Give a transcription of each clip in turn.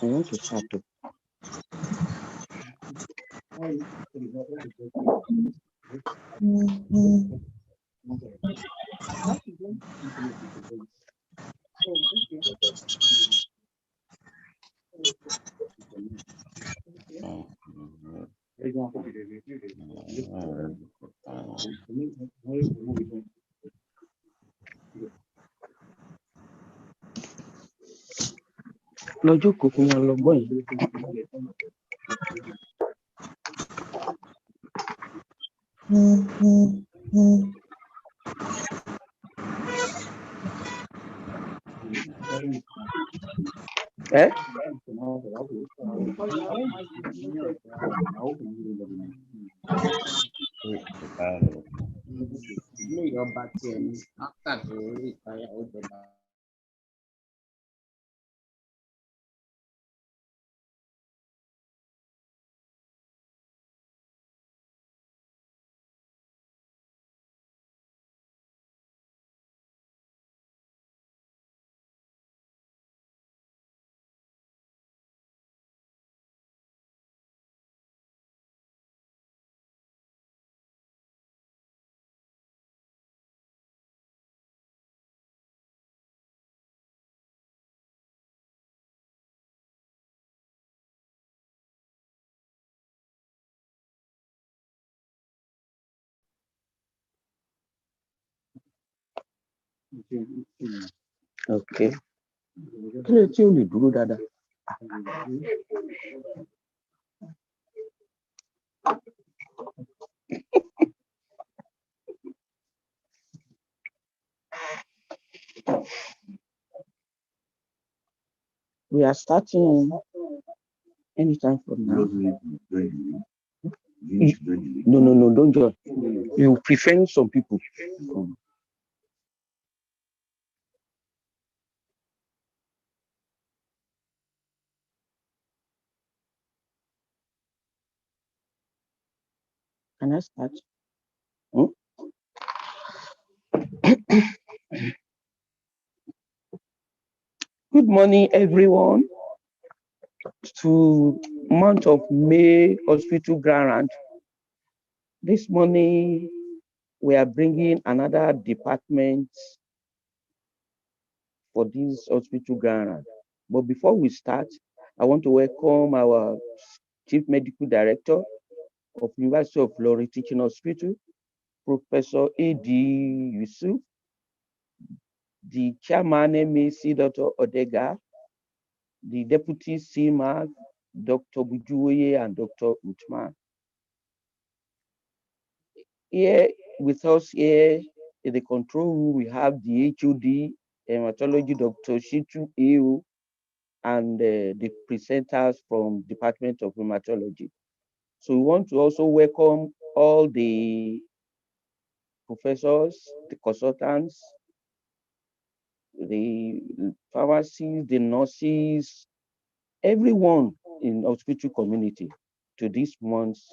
I want to start to. Lọ́jọ́ kò fún wọn lọ́gbọ́n yìí. Eh? Okay. Kí ló tí ò lè dúró dáadáa? We are starting anytime from now. No, don't join. You preferring some people. Can I start? Good morning, everyone. To month of May hospital ground. This morning, we are bringing another department for this hospital ground. But before we start, I want to welcome our Chief Medical Director of University of Florida Teaching Hospital, Professor A.D. Yusuf, the Chairman MEC, Dr. Odega, the Deputy CMAG, Dr. Bujuoye and Dr. Utman. Here with us here in the control room, we have the HOD, hematology, Dr. Shitu EU, and the presenters from Department of Hematology. So we want to also welcome all the professors, the consultants, the pharmacists, the nurses, everyone in hospital community to this month's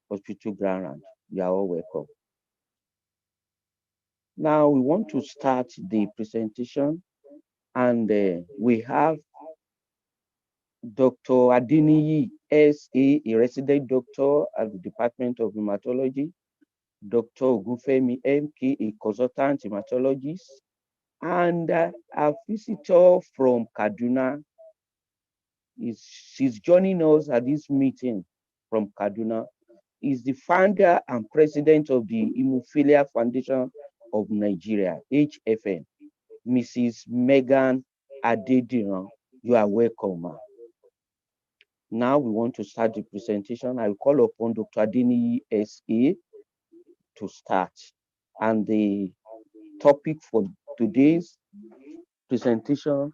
hospital grand round. You are all welcome. Now we want to start the presentation, and we have Dr. Adiniyi S.A., a resident doctor at the Department of Hematology, Dr. Ogufemi M.K., a consultant hematologist, and a visitor from Kaduna. She's joining us at this meeting from Kaduna. Is the founder and president of the Haemophilia Foundation of Nigeria, HFN, Mrs. Megan Adediran. You are welcome, ma'am. Now we want to start the presentation. I will call upon Dr. Adini S.A. to start. And the topic for today's presentation,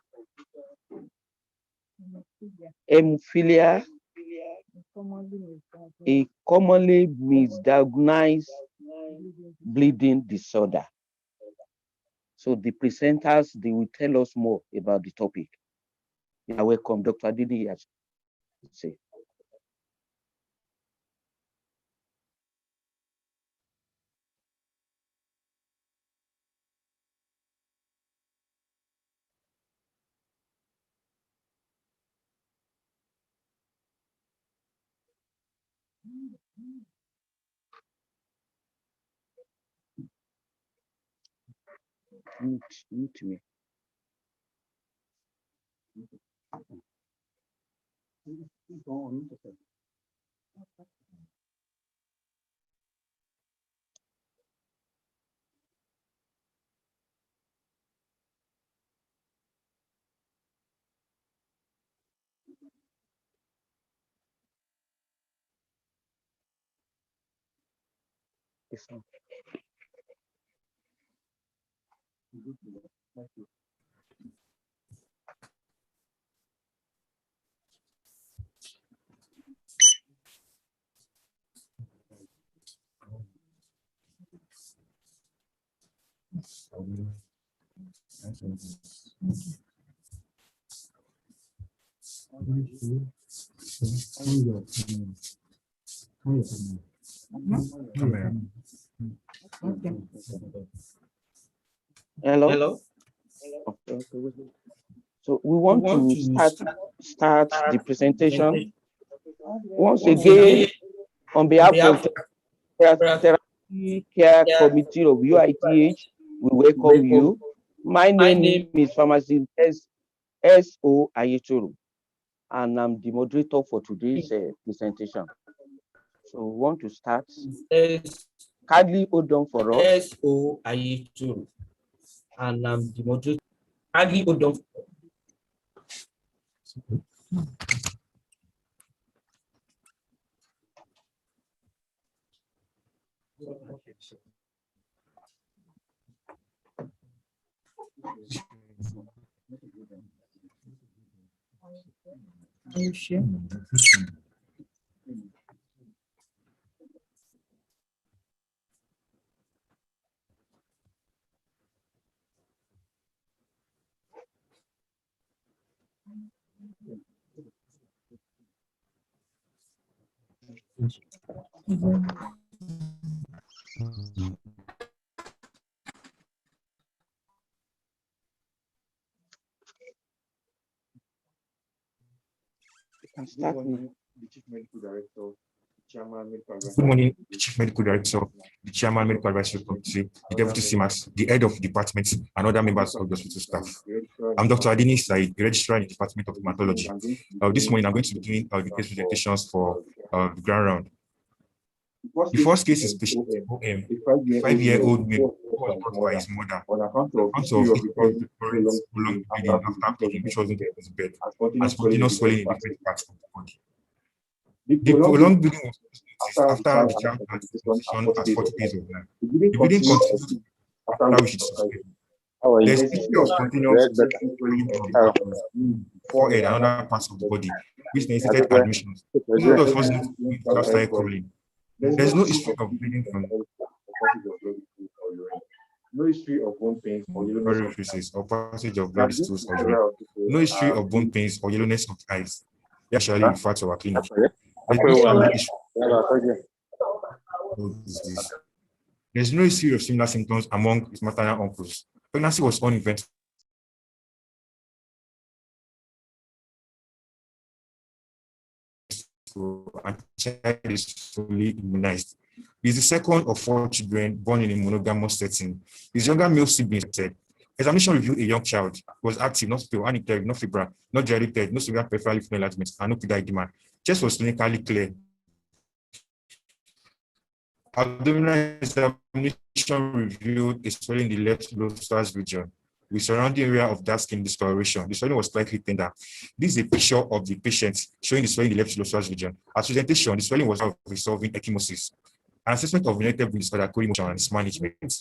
Haemophilia, a commonly misdiagnosed bleeding disorder. So the presenters, they will tell us more about the topic. You are welcome, Dr. Adini. Say. Mute me. Hello? Hello? Okay. So we want to start the presentation. Once again, on behalf of Therapy Care Committee of UITH, we welcome you. My name is Pharmacist S.O. Ayetoro, and I'm the moderator for today's presentation. So we want to start. Kindly hold on for us. S.O. Ayetoro, and I'm the moderator. Kindly hold on. Are you sure? Start the Chief Medical Director, Good morning, the Chief Medical Director, the Chairman Medical Advisory Committee, the Deputy CMAS, the Head of the Department, and other members of the hospital staff. I'm Dr. Adini Said, the Registrar in the Department of Hematology. This morning, I'm going to be doing the case presentations for the grand round. The first case is patient OM, a 5-year-old male who was brought by his mother on account of recurrent prolonged bleeding after feeding, which wasn't in his bed, and spontaneous swelling in different parts of the body. The prolonged bleeding was after the child had transition at 40 days of life. The bleeding continues after which it's suspended. There's history of continuous swelling of the ankles, forehead, and other parts of the body, which necessitated admissions. Most of us need to bleed before started crawling. There's no history of bleeding from no history of bone pains or yellowness of orifices or passage of bloody stools or urine. No history of bone pains or yellowness of eyes. They actually refer to our clinic. There's no history of similar symptoms among his maternal uncles. Pregnancy was uneventful. And child is fully immunized. He's the second of 4 children born in a monogamous setting. His younger male siblings said, examination revealed a young child was active, not pale, anicteric, not febrile, not dilated, no severe peripheral lymph node enlargement, and no pededema. Chest was clinically clear. Abdominal examination revealed a swelling in the left lower thoracic region with surrounding area of dark skin discoloration. The swelling was slightly tender. This is a picture of the patient showing the swelling in the left lower thoracic region. At presentation, the swelling was resolving ecchymosis. An assessment of related bleed disorder, co-emotion, and its management.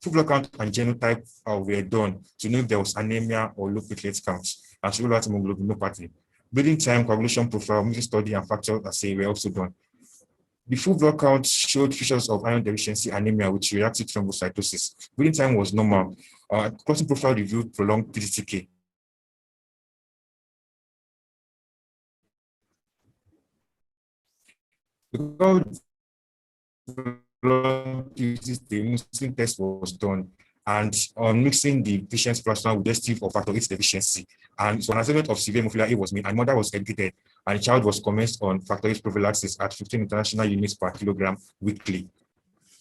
Full blood count and genotype were done to know if there was anemia or low platelet count and cerebral hemoglobinopathy. Bleeding time, coagulation profile, moving study, and factor assay were also done. The full blood count showed features of iron deficiency anemia with reactive thrombocytosis. Bleeding time was normal. Clotting profile revealed prolonged PTTK. Because the Muslim test was done, and on mixing the patient's plasma with digestive or factor VIII deficiency, and so an assessment of severe hemophilia A was made, and mother was educated, and the child was commenced on factor VIII prophylaxis at 15 international units per kilogram weekly.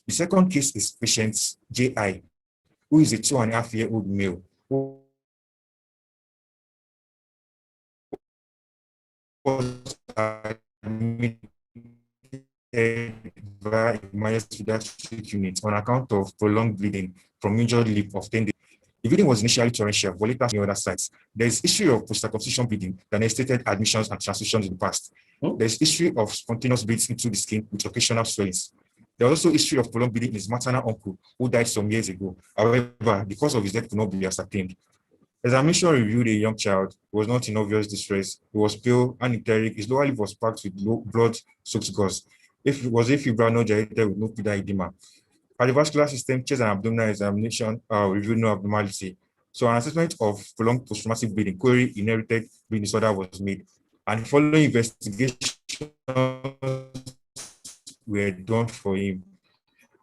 The second case is patient J.I., who is a 2.5-year-old male who was admitted via emergency pediatric unit on account of prolonged bleeding from injured lip of 10 days. The bleeding was initially torrential, but later in other sites. There is history of post-circumcision bleeding that necessitated admissions and transfusions in the past. There is history of spontaneous bleeds into the skin with occasional swellings. There was also history of prolonged bleeding in his maternal uncle who died some years ago. However, the cause of his death could not be ascertained. Examination reviewed a young child who was not in obvious distress. He was pale, anicteric. His lower lip was packed with blood-soaked gauze. If it was febrile, not dilated with no pededema. Cardiovascular system, chest and abdominal examination revealed no abnormality. So an assessment of prolonged post-traumatic bleeding, query inherited bleeding disorder was made. And following investigations were done for him.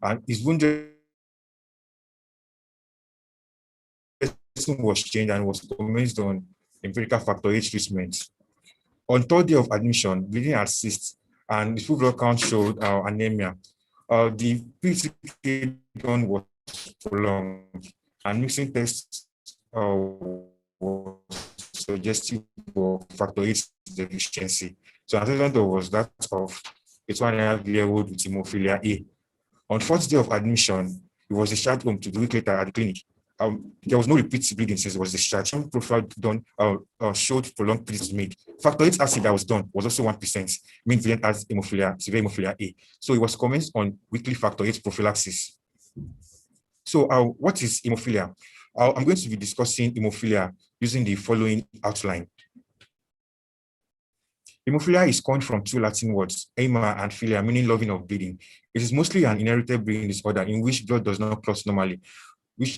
And his wound was changed and was commenced on empirical factor VIII treatment. On 3rd day of admission, bleeding had ceased, and the full blood count showed anemia. The PTK done was prolonged, and mixing tests was suggestive of factor VIII deficiency. So assessment was that of a 2.5-year-old with hemophilia A. On 4th day of admission, he was discharged home to the week later at the clinic. There was no repeat bleeding since it was discharged. Some profile done showed prolonged bleeding made. Factor VIII acid that was done was also 1%, mean variant as hemophilia, severe hemophilia A. So it was commenced on weekly factor VIII prophylaxis. So what is hemophilia? I'm going to be discussing hemophilia using the following outline. Hemophilia is coined from 2 Latin words, haema and philia, meaning loving of bleeding. It is mostly an inherited bleeding disorder in which blood does not clot normally,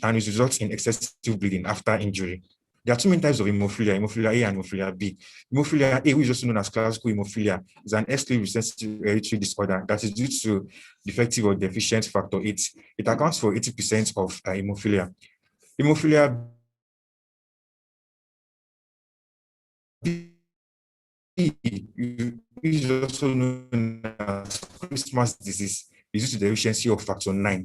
and it results in excessive bleeding after injury. There are 2 main types of hemophilia, hemophilia A and hemophilia B. Hemophilia A, which is also known as classical hemophilia, is an X-linked recessive hereditary disorder that is due to defective or deficient factor VIII. It accounts for 80% of hemophilia. Hemophilia B is also known as Christmas disease, is due to the deficiency of factor IX.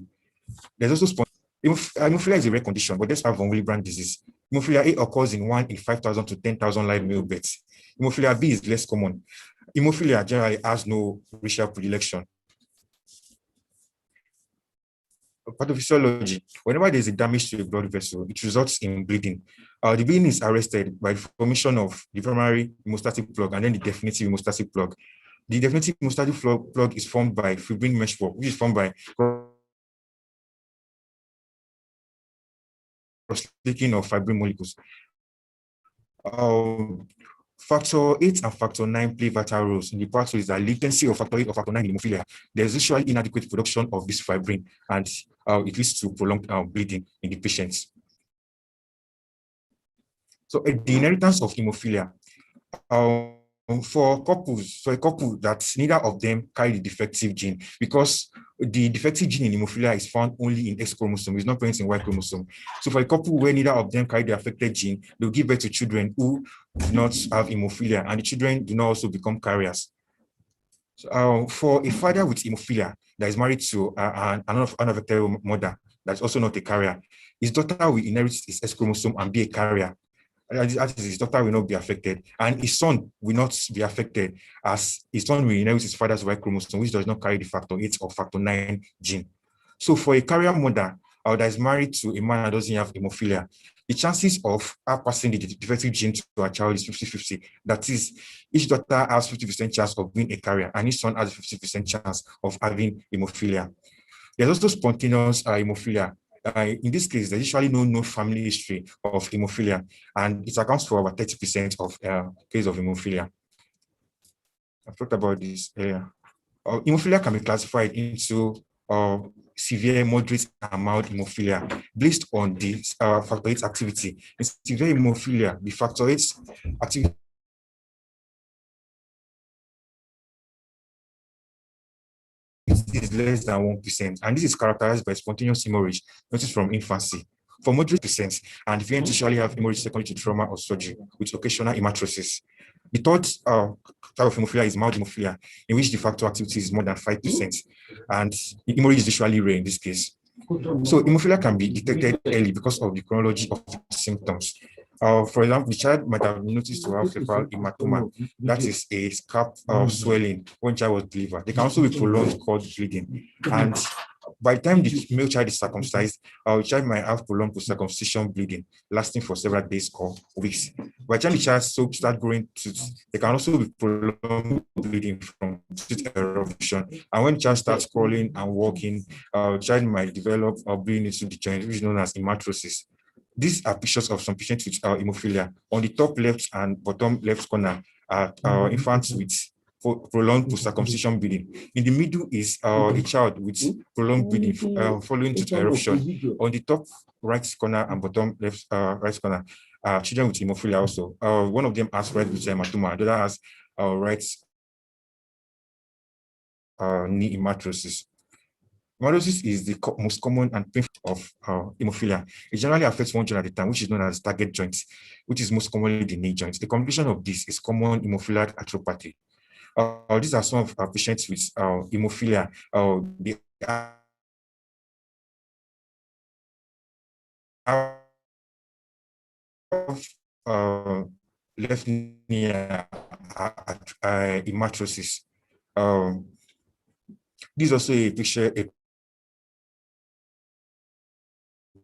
There's also hemophilia is a rare condition, but despite von Willebrand disease. Hemophilia A occurs in 1 in 5,000 to 10,000 live male births. Hemophilia B is less common. Hemophilia generally has no racial predilection. Pathophysiology. Whenever there's a damage to a blood vessel, it results in bleeding. The bleeding is arrested by the formation of the primary hemostatic plug and then the definitive hemostatic plug. The definitive hemostatic plug is formed by fibrin meshwork, which is formed by cross-linking of fibrin molecules. Factor 8 and factor 9 play vital roles in the pathways that latency of factor 8 or factor 9 in hemophilia. There's usually inadequate production of this fibrin, and it leads to prolonged bleeding in the patients. So the inheritance of hemophilia. For a couple that neither of them carry the defective gene, because the defective gene in hemophilia is found only in X chromosome, it's not present in Y chromosome. So for a couple where neither of them carry the affected gene, they'll give birth to children who do not have hemophilia, and the children do not also become carriers. So, for a father with hemophilia that is married to an unaffected mother that's also not a carrier, his daughter will inherit his X chromosome and be a carrier. His daughter will not be affected, and his son will not be affected, as his son will inherit his father's Y chromosome, which does not carry the factor 8 or factor 9 gene. So for a carrier mother that is married to a man that doesn't have hemophilia, the chances of her passing the defective gene to her child is 50-50. That is, each daughter has 50% chance of being a carrier, and each son has a 50% chance of having hemophilia. There's also spontaneous hemophilia. In this case, there's usually no family history of hemophilia, and it accounts for about 30% of cases of hemophilia. I've talked about this earlier. Hemophilia can be classified into severe, moderate, and mild hemophilia based on the factor 8 activity. In severe hemophilia, the factor 8 activity is less than 1%, and this is characterized by spontaneous hemorrhage noticed from infancy. For moderate percent, and the parents usually have hemorrhage secondary to trauma or surgery with occasional hematosis. The third type of hemophilia is mild hemophilia, in which the factor activity is more than 5%, and hemorrhage is usually rare in this case. So hemophilia can be detected early because of the chronology of symptoms. For example, the child might have noticed to have febrile hematoma, that is a scalp swelling when child was delivered. There can also be prolonged cord bleeding, and by the time the male child is circumcised, the child might have prolonged post-circumcision bleeding lasting for several days or weeks. By the time the child starts growing tooth, there can also be prolonged bleeding from tooth eruption. And when the child starts crawling and walking, the child might develop bleeding into the joint, which is known as hematosis. These are pictures of some patients with hemophilia. On the top left and bottom left corner are infants with prolonged post-circumcision bleeding. In the middle is a child with prolonged bleeding following tooth eruption. On the top right corner and bottom left right corner are children with hemophilia also. One of them has right with HAEMATOMA, the other has right knee hematosis. Hematosis is the most common and painful of hemophilia. It generally affects one joint at a time, which is known as target joints, which is most commonly the knee joints. The complication of this is common hemophilia arthropathy. These are some of our patients with hemophilia. They have left knee hematosis. This is also a picture,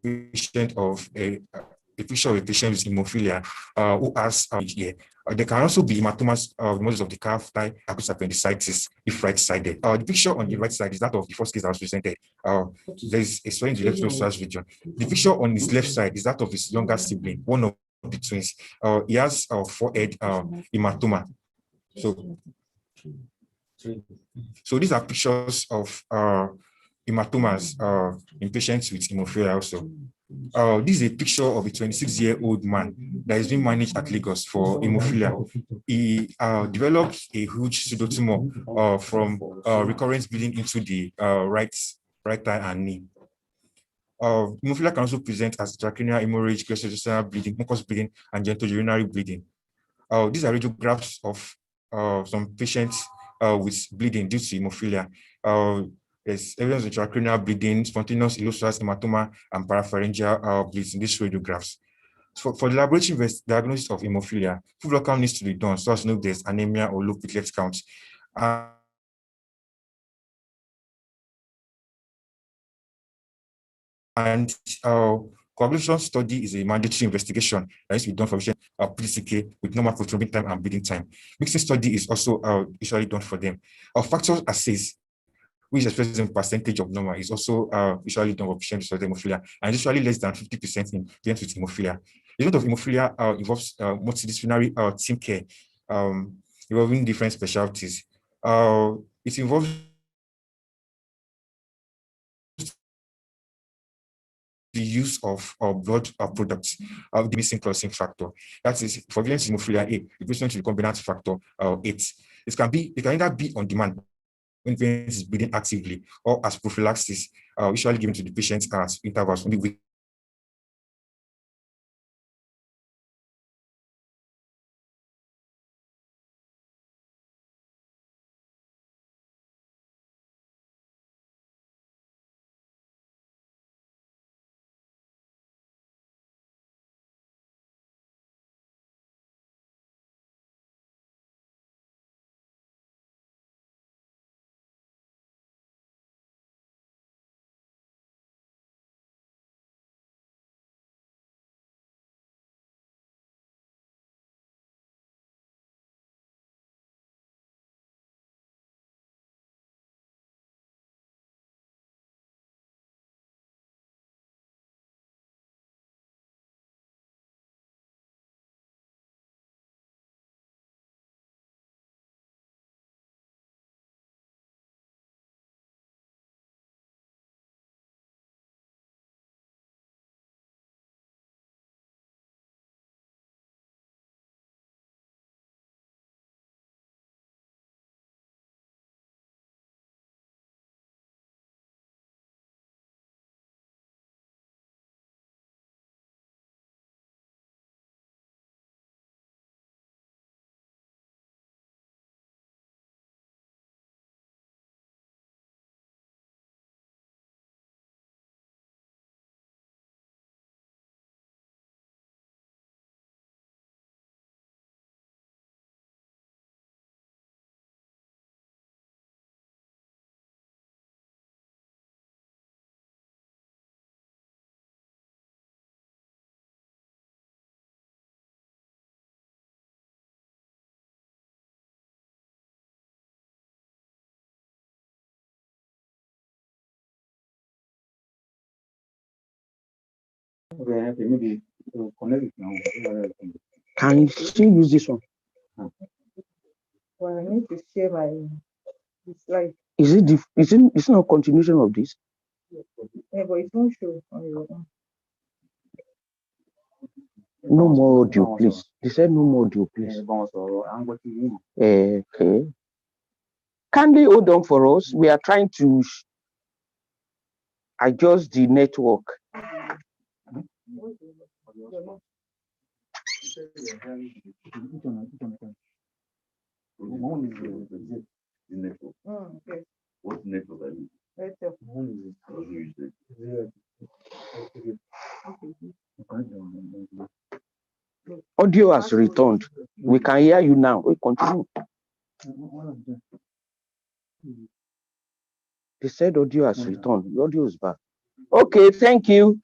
patient of a picture of a patient with hemophilia who has here. There can also be hematomas of the muscles of the calf, thigh, acute appendicitis if right-sided. The picture on the right side is that of the first case that was presented. There is a swelling in the left nostril region. The picture on his left side is that of his younger sibling, one of the twins. He has forehead hematoma. So these are pictures of hematomas in patients with hemophilia also. This is a picture of a 26-year-old man that is being managed at Lagos for hemophilia. He developed a huge pseudotumor from recurrent bleeding into the right thigh and knee. Hemophilia can also present as intracranial hemorrhage, gastrointestinal bleeding, mucous bleeding, and genitourinary bleeding. These are radiographs of some patients with bleeding due to hemophilia. There's evidence of intracranial bleeding, spontaneous illustrious hematoma, and parapharyngeal bleeds in these radiographs. For the laboratory diagnosis of hemophilia, full workup needs to be done so as to know if there's anemia or low platelet count. And Coagulation study is a mandatory investigation that needs to be done for patient PCK with normal prothrombin time and bleeding time. Mixing study is also usually done for them. Factors assays, which is expressed in percentage of normal, is also usually done for patients with hemophilia, and usually less than 50% in patients with hemophilia. The result of hemophilia involves multidisciplinary team care involving different specialties. It involves the use of blood products of the missing clotting factor. That is, for patients with hemophilia A, the patient with recombinant factor 8. It can either be on demand when the patient is bleeding actively, or as prophylaxis, usually given to the patient at intervals, maybe maybe connect it now. Can she use this one? Well, I need to share my slide. Is it not continuation of this? Yeah, but it won't show on your own. No more audio, please. They said no more audio, please. Okay. Kindly hold on for us. We are trying to adjust the network. Okay. What network are you? Audio has returned. We can hear you now. We continue. They said audio has returned. The audio is back. Okay, thank you.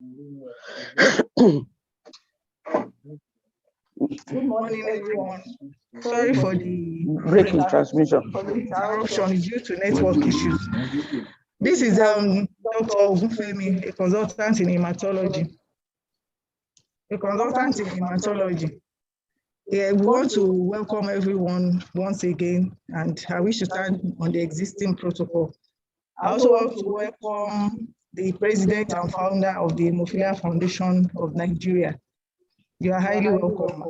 Good morning, everyone. Sorry for the Break in transmission. interruption due to network issues. This is Dr. Ogunfemi, a consultant in hematology. Yeah, we want to welcome everyone once again, and I wish to start on the existing protocol. I also want to welcome the president and founder of the Haemophilia Foundation of Nigeria. You are highly welcome.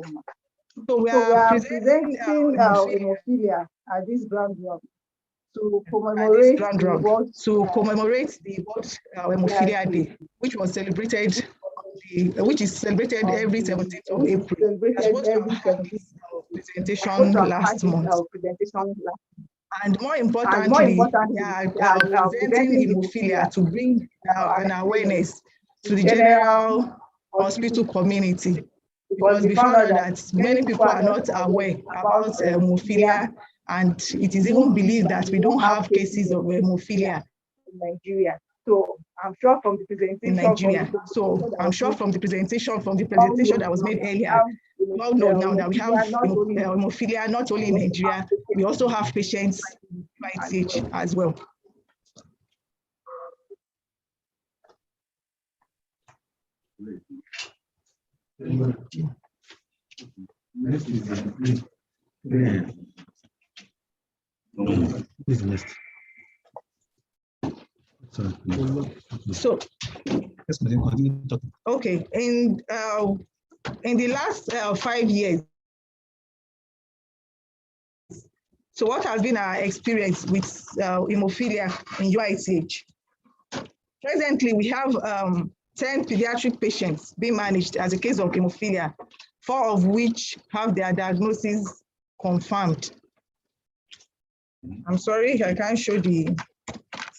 So we are presenting Haemophilia at this groundwork to commemorate the World Haemophilia Day, which was celebrated, which is celebrated every 17th of April. Presentation last month. And more importantly, we are presenting hemophilia to bring an awareness to the general hospital community, because we found out that many people are not aware about hemophilia, and it is even believed that we don't have cases of hemophilia in Nigeria. So I'm sure from the presentation that was made earlier, we all know now that we have hemophilia not only in Nigeria, we also have patients in PATH as well. So, okay, in the last 5 years, so what has been our experience with hemophilia in UITH? Presently, we have 10 pediatric patients being managed as a case of hemophilia, 4 of which have their diagnosis confirmed. I'm sorry, I can't show the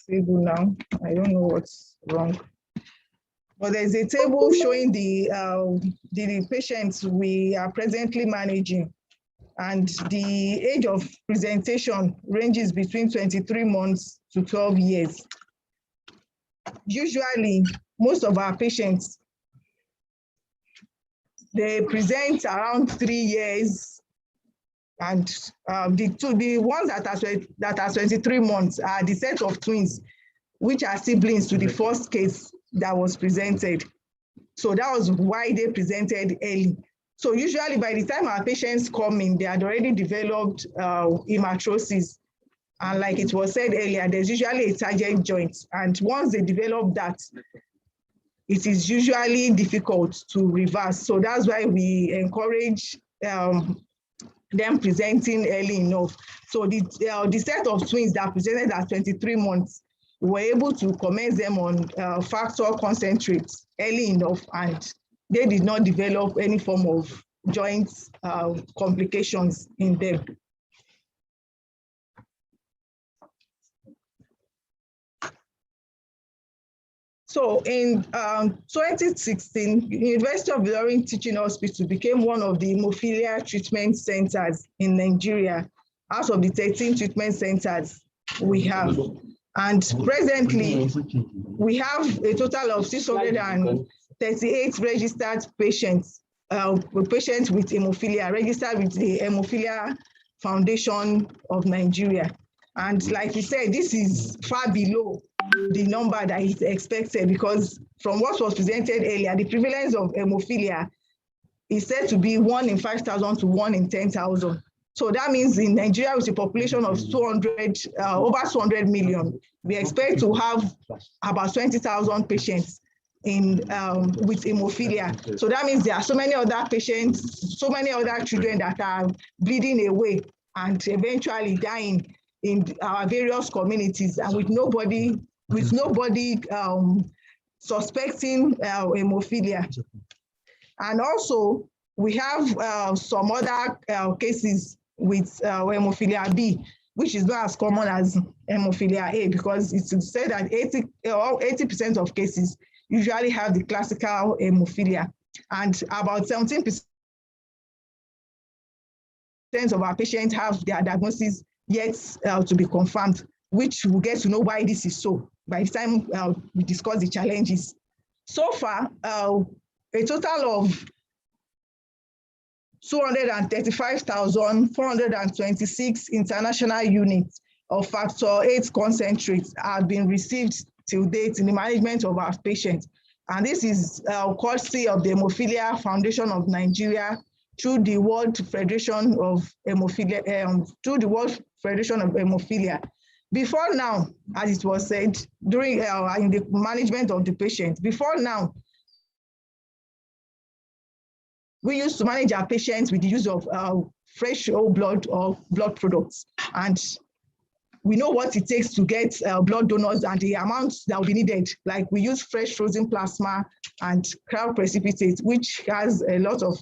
table now. I don't know what's wrong. But there's a table showing the patients we are presently managing, and the age of presentation ranges between 23 months to 12 years. Usually, most of our patients, they present around 3 years, and the ones that are 23 months are the set of twins, which are siblings to the first case that was presented. So that was why they presented early. So usually by the time our patients come in, they had already developed hematrosis. And like it was said earlier, there's usually a target joint. And once they develop that, it is usually difficult to reverse. So that's why we encourage them presenting early enough. So the set of twins that presented at 23 months, we were able to commence them on factor concentrates early enough, and they did not develop any form of joint complications in them. So in 2016, University of Ilorin Teaching Hospital became one of the hemophilia treatment centers in Nigeria, out of the 13 treatment centers we have. And presently, we have a total of 638 registered patients, patients with hemophilia, registered with the Haemophilia Foundation of Nigeria. And like we said, this is far below the number that is expected, because from what was presented earlier, the prevalence of hemophilia is said to be 1 in 5,000 to 1 in 10,000. So that means in Nigeria, with a population of over 200 million, we expect to have about 20,000 patients with hemophilia. So that means there are so many other patients, so many other children that are bleeding away and eventually dying in our various communities, and with nobody suspecting hemophilia. And also, we have some other cases with hemophilia B, which is not as common as hemophilia A, because it's said that 80% of cases usually have the classical hemophilia, and about 17% of our patients have their diagnosis yet to be confirmed, which we'll get to know why this is so by the time we discuss the challenges. So far, a total of 235,426 international units of factor VIII concentrates have been received till date in the management of our patients. And this is courtesy of the Haemophilia Foundation of Nigeria through the World Federation of Haemophilia, Before now, as it was said, during in the management of the patient, before now, we used to manage our patients with the use of fresh whole blood or blood products. And we know what it takes to get blood donors and the amounts that will be needed. Like we use fresh frozen plasma and cryo precipitate, which has a lot of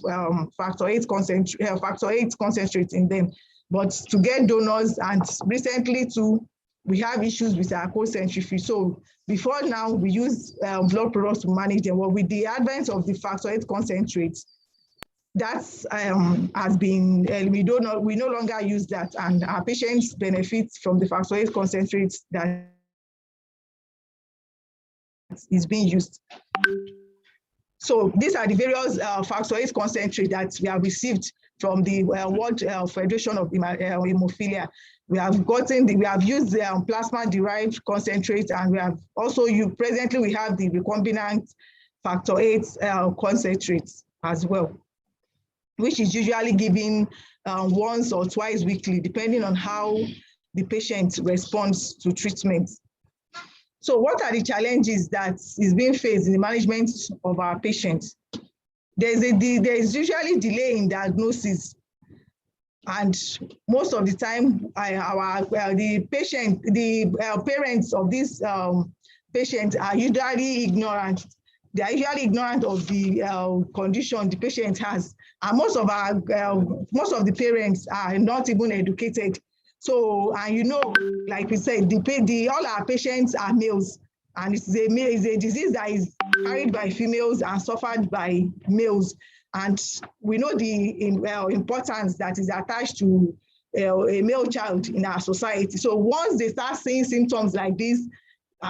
factor VIII concentrate in them. But to get donors, and recently too, we have issues with our cold centrifuge. So before now, we use blood products to manage them. Well, with the advent of the factor VIII concentrates, that's has been, we no longer use that, and our patients benefit from the factor VIII concentrates that is being used. So these are the various factor VIII concentrates that we have received from the World Federation of Haemophilia. We have used the plasma-derived concentrate, and we have also presently we have the recombinant factor VIII concentrates as well, which is usually given once or twice weekly, depending on how the patient responds to treatment. So what are the challenges that is being faced in the management of our patients? There is usually delay in diagnosis, and most of the time, the parents of these patients are usually ignorant. They are usually ignorant of the condition the patient has, and most of the parents are not even educated. So, and you know, like we said, all our patients are males, and it's a disease that is carried by females and suffered by males. And we know the importance that is attached to a male child in our society. So once they start seeing symptoms like this,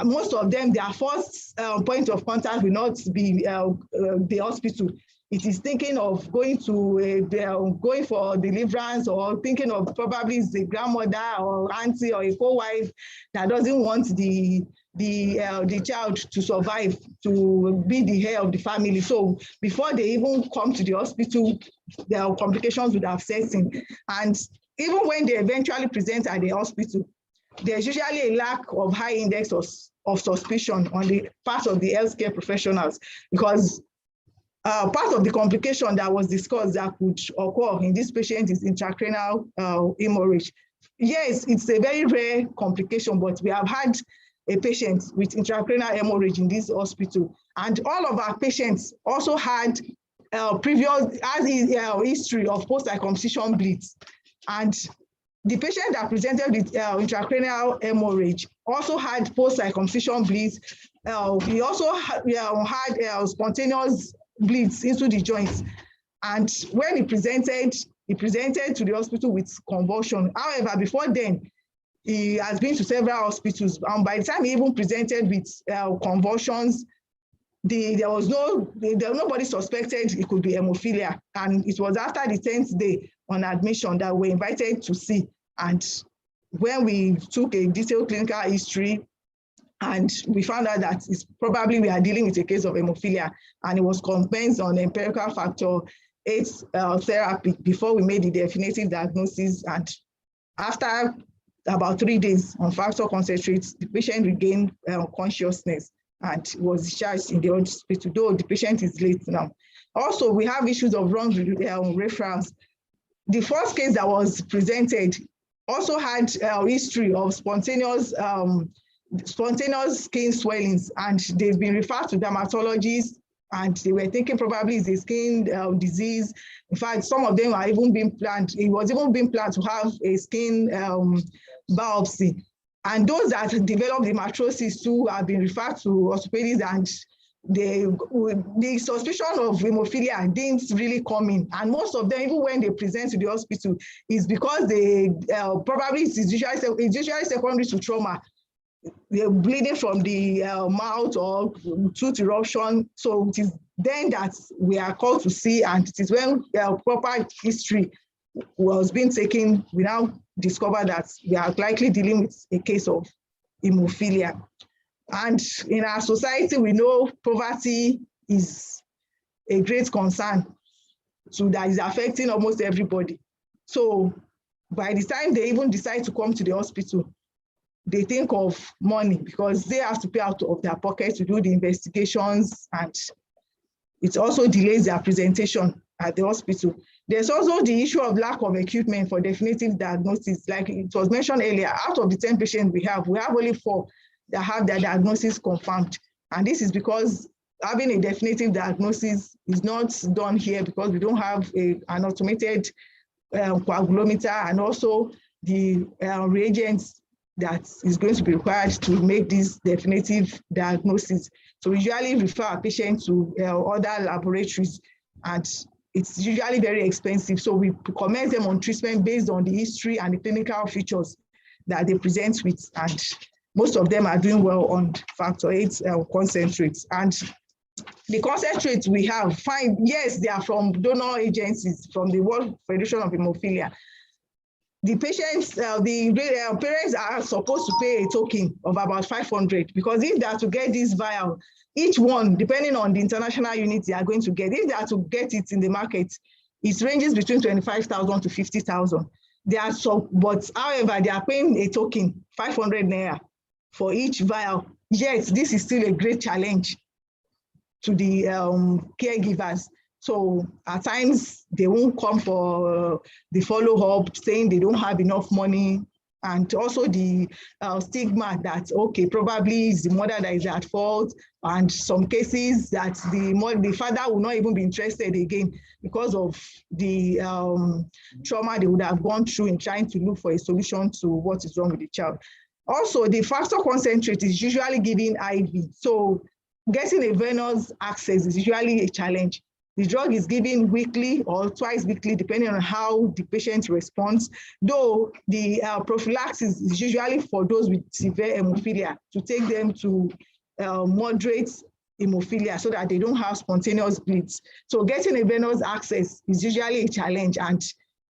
most of them, their first point of contact will not be the hospital. It is thinking of going for deliverance, or thinking of probably it's the grandmother or auntie or a co-wife that doesn't want the child to survive, to be the heir of the family. So before they even come to the hospital, their complications would have set in. And even when they eventually present at the hospital, there's usually a lack of high index of suspicion on the part of the healthcare professionals, because part of the complication that was discussed that could occur in this patient is intracranial hemorrhage. Yes, it's a very rare complication, but we have had a patient with intracranial hemorrhage in this hospital, and all of our patients also had previous history of post-circumcision bleeds. And the patient that presented with intracranial hemorrhage also had post-circumcision bleeds. He also had spontaneous bleeds into the joints. And when he presented to the hospital with convulsion. However, before then, he has been to several hospitals. And by the time he even presented with convulsions, nobody suspected it could be hemophilia. And it was after the 10th day on admission that we were invited to see. And when we took a detailed clinical history, and we found out that it's probably we are dealing with a case of hemophilia, and it was compensed on empirical factor VIII therapy before we made the definitive diagnosis. And after about 3 days on factor concentrates, the patient regained consciousness and was discharged in the hospital, though the patient is late now. Also, we have issues of wrong referrals. The first case that was presented also had history of spontaneous skin swellings, and they've been referred to dermatologists, and they were thinking probably it's a skin disease. In fact, some of them are even being planned. It was even being planned to have a skin biopsy. And those that developed hematoses too have been referred to orthopedics, and the suspicion of hemophilia didn't really come in. And most of them, even when they present to the hospital, is because they probably it's usually secondary to trauma. they're bleeding from the mouth or tooth eruption. So it is then that we are called to see, and it is when proper history was being taken, we now discover that we are likely dealing with a case of hemophilia. And in our society, we know poverty is a great concern, so that is affecting almost everybody. So by the time they even decide to come to the hospital, they think of money because they have to pay out of their pocket to do the investigations, and it also delays their presentation at the hospital. There's also the issue of lack of equipment for definitive diagnosis. Like it was mentioned earlier, out of the 10 patients we have only 4 that have their diagnosis confirmed. And this is because having a definitive diagnosis is not done here because we don't have an automated coagulometer, and also the reagents that is going to be required to make this definitive diagnosis. So we usually refer our patients to other laboratories, and it's usually very expensive. So we commence them on treatment based on the history and the clinical features that they present with, and most of them are doing well on factor VIII concentrates. And the concentrates we have, yes, they are from donor agencies, from the World Federation of Haemophilia. The patients, the parents are supposed to pay a token of about 500, because if they are to get this vial, each one, depending on the international unit they are going to get, if they are to get it in the market, it ranges between 25,000 to 50,000. But however, they are paying a token, 500 naira for each vial. Yet, this is still a great challenge to the caregivers. So at times they won't come for the follow-up, saying they don't have enough money, and also the stigma that, okay, probably it's the mother that is at fault, and some cases that the father will not even be interested again because of the trauma they would have gone through in trying to look for a solution to what is wrong with the child. Also, the factor concentrate is usually given IV. So getting a venous access is usually a challenge. The drug is given weekly or twice weekly, depending on how the patient responds, though the prophylaxis is usually for those with severe hemophilia, to take them to moderate hemophilia so that they don't have spontaneous bleeds. So getting a venous access is usually a challenge, and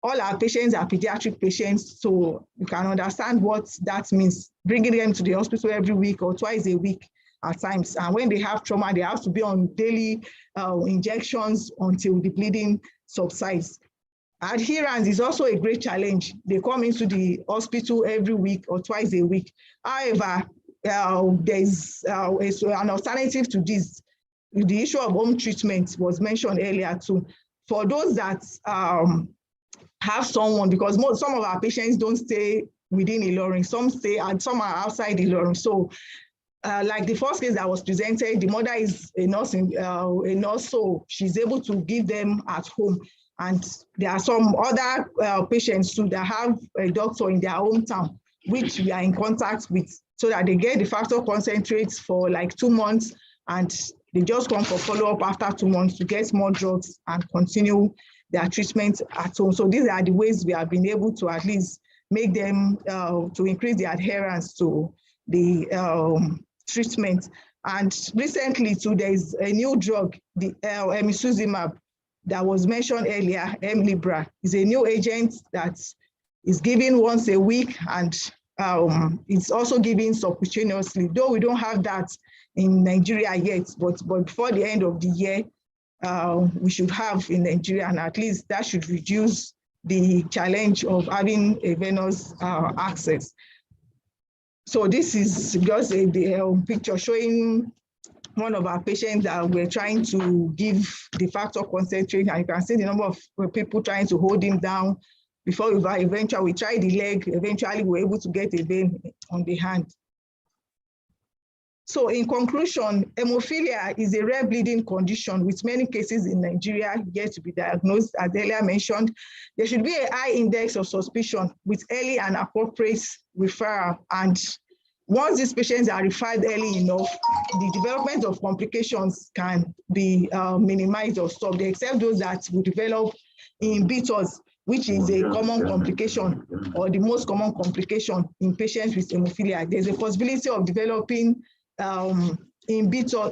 all our patients are pediatric patients, so you can understand what that means, bringing them to the hospital every week or twice a week at times. And when they have trauma, they have to be on daily injections until the bleeding subsides. Adherence is also a great challenge. They come into the hospital every week or twice a week. However, there's an alternative to this. The issue of home treatment was mentioned earlier too. For those that have someone, because some of our patients don't stay within Ilorin, some stay and some are outside Ilorin. So like the first case that was presented, the mother is a nurse, so she's able to give them at home. And there are some other patients too that have a doctor in their hometown, which we are in contact with, so that they get the factor concentrates for like 2 months, and they just come for follow-up after 2 months to get more drugs and continue their treatment at home. So these are the ways we have been able to at least make them to increase the adherence to the treatment. And recently too, there is a new drug, the emicizumab, that was mentioned earlier, Hemlibra, is a new agent that is given once a week, and it's also given subcutaneously, though we don't have that in Nigeria yet, but before the end of the year, we should have in Nigeria, and at least that should reduce the challenge of having a venous access. So this is just a picture showing one of our patients that we're trying to give the factor concentrate, and you can see the number of people trying to hold him down before eventually we tried the leg. Eventually we were able to get a vein on the hand. So in conclusion, hemophilia is a rare bleeding condition with many cases in Nigeria yet to be diagnosed. As earlier mentioned, there should be a high index of suspicion with early and appropriate referral. And once these patients are referred early enough, the development of complications can be minimized or stopped, except those that will develop inhibitors which is a common complication or the most common complication in patients with hemophilia. There's a possibility of developing inhibitor,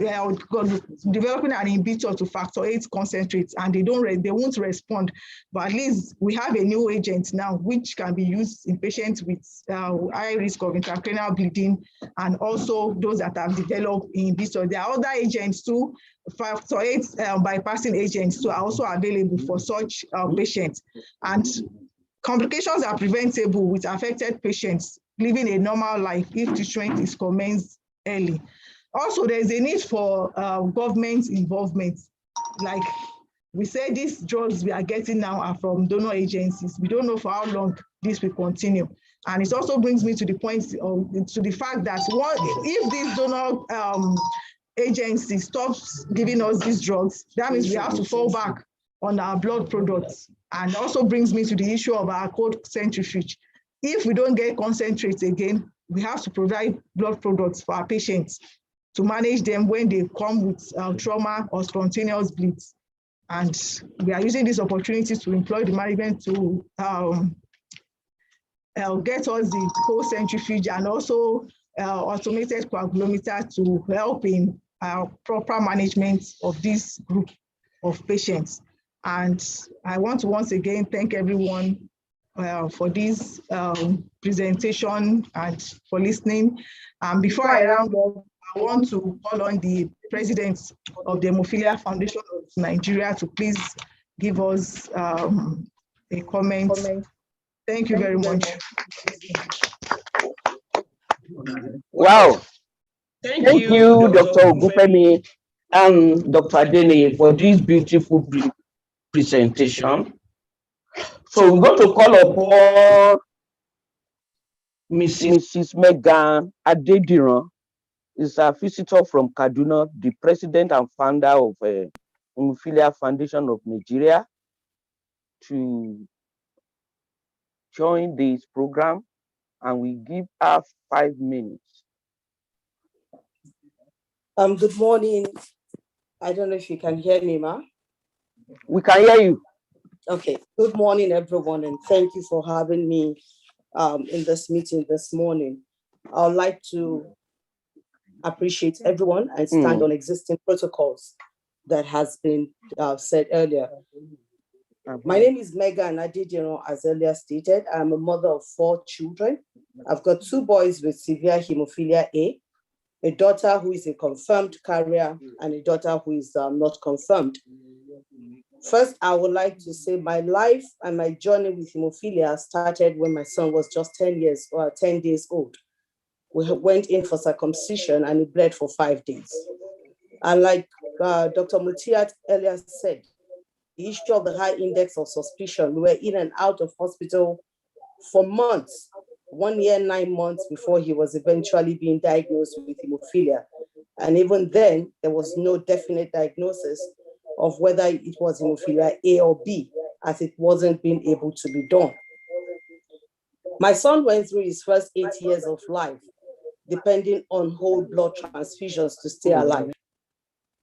developing an inhibitor to factor 8 concentrates, and they won't respond. But at least we have a new agent now which can be used in patients with high risk of intracranial bleeding, and also those that have developed inhibitors. There are other agents too, factor 8 bypassing agents too are also available for such patients. And complications are preventable with affected patients living a normal life if treatment is commenced early. Also, there's a need for government involvement. Like we say, these drugs we are getting now are from donor agencies. We don't know for how long this will continue. And it also brings me to the point to the fact that if this donor agency stops giving us these drugs, that means we have to fall back on our blood products. And also brings me to the issue of our cold centrifuge. If we don't get concentrates again, we have to provide blood products for our patients to manage them when they come with trauma or spontaneous bleeds. And we are using this opportunity to employ the management to get us the cold centrifuge and also automated coagulometer to help in proper management of this group of patients. And I want to once again thank everyone for this presentation and for listening. Before I round up, I want to call on the president of the Haemophilia Foundation of Nigeria to please give us a comment. Thank you very much. Wow. Thank you, Dr. Ogufemi and Dr. Adeni, for this beautiful presentation. So we're going to call upon Mrs. Megan Adediran, is a visitor from Kaduna, the president and founder of Haemophilia Foundation of Nigeria, to join this program, and we give her 5 minutes. Good morning. I don't know if you can hear me, ma. We can hear you. Okay. Good morning, everyone, and thank you for having me in this meeting this morning. I would like to appreciate everyone and stand on existing protocols that has been said earlier. My name is Megan Adediran, as earlier stated. I'm a mother of 4 children. I've got 2 boys with severe hemophilia A daughter who is a confirmed carrier, and a daughter who is not confirmed. First, I would like to say my life and my journey with hemophilia started when my son was just 10 days old. We went in for circumcision and he bled for 5 days. And like Dr. Mutiat earlier said, the issue of the high index of suspicion, we were in and out of hospital for months, 1 year, 9 months before he was eventually being diagnosed with hemophilia. And even then, there was no definite diagnosis of whether it was hemophilia A or B, as it wasn't being able to be done. My son went through his first 8 years of life, depending on whole blood transfusions to stay alive.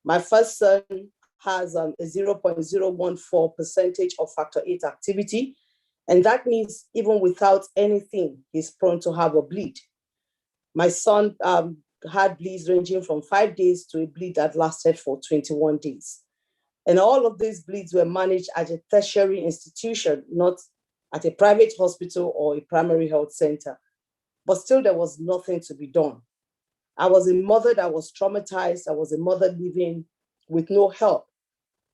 My first son has a 0.014% of factor 8 activity, and that means even without anything, he's prone to have a bleed. My son had bleeds ranging from 5 days to a bleed that lasted for 21 days. And all of these bleeds were managed at a tertiary institution, not at a private hospital or a primary health center. But still, there was nothing to be done. I was a mother that was traumatized. I was a mother living with no help.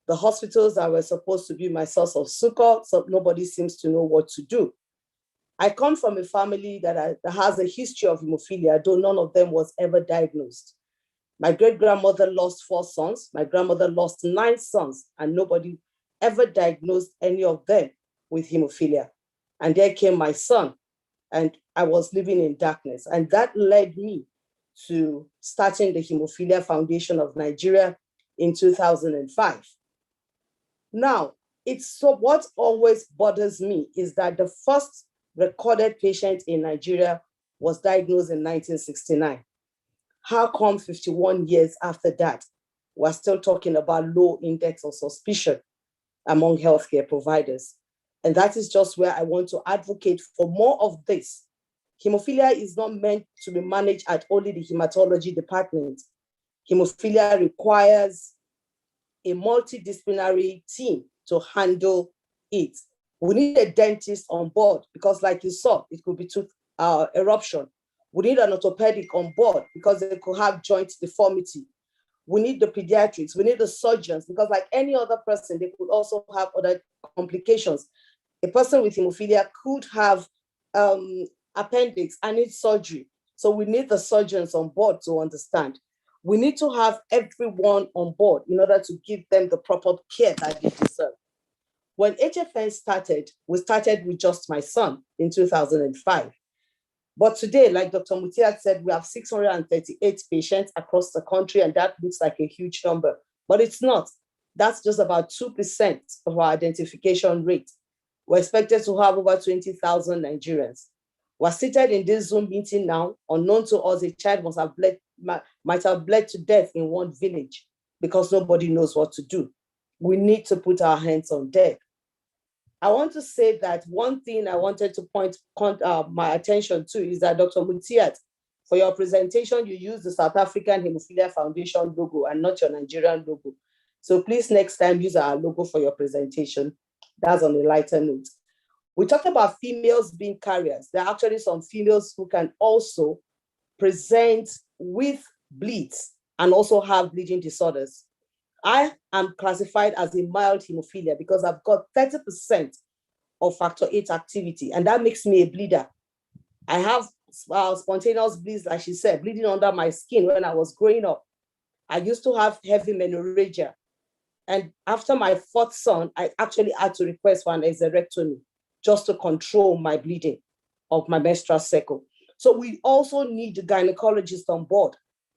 The hospitals that were supposed to be my source of succor, so nobody seems to know what to do. I come from a family that has a history of hemophilia, though none of them was ever diagnosed. My great-grandmother lost 4 sons. My grandmother lost 9 sons, and nobody ever diagnosed any of them with hemophilia. And there came my son, and I was living in darkness. And that led me to starting the Haemophilia Foundation of Nigeria in 2005. Now, what always bothers me is that the first recorded patient in Nigeria was diagnosed in 1969. How come 51 years after that, we're still talking about low index of suspicion among healthcare providers? And that is just where I want to advocate for more of this. Hemophilia is not meant to be managed at only the hematology department. Hemophilia requires a multidisciplinary team to handle it. We need a dentist on board because, like you saw, it could be tooth eruption. We need an orthopedic on board because they could have joint deformity. We need the pediatrics, we need the surgeons because, like any other person, they could also have other complications. A person with hemophilia could have appendix and need surgery. So we need the surgeons on board to understand. We need to have everyone on board in order to give them the proper care that they deserve. When HFN started, we started with just my son in 2005. But today, like Dr. Mutiat said, we have 638 patients across the country, and that looks like a huge number, but it's not. That's just about 2% of our identification rate. We're expected to have over 20,000 Nigerians. We're seated in this Zoom meeting now. Unknown to us, a child might have bled to death in one village because nobody knows what to do. We need to put our hands on deck. I want to say that one thing I wanted to point my attention to is that Dr. Mutiat, for your presentation, you used the South African Haemophilia Foundation logo and not your Nigerian logo. So please next time use our logo for your presentation. That's on a lighter note. We talked about females being carriers. There are actually some females who can also present with bleeds and also have bleeding disorders. I am classified as a mild hemophilia because I've got 30% of factor 8 activity, and that makes me a bleeder. I have spontaneous bleeds, like she said, bleeding under my skin when I was growing up. I used to have heavy menorrhagia. And after my fourth son, I actually had to request for an hysterectomy just to control my bleeding of my menstrual cycle. So we also need the gynecologist on board.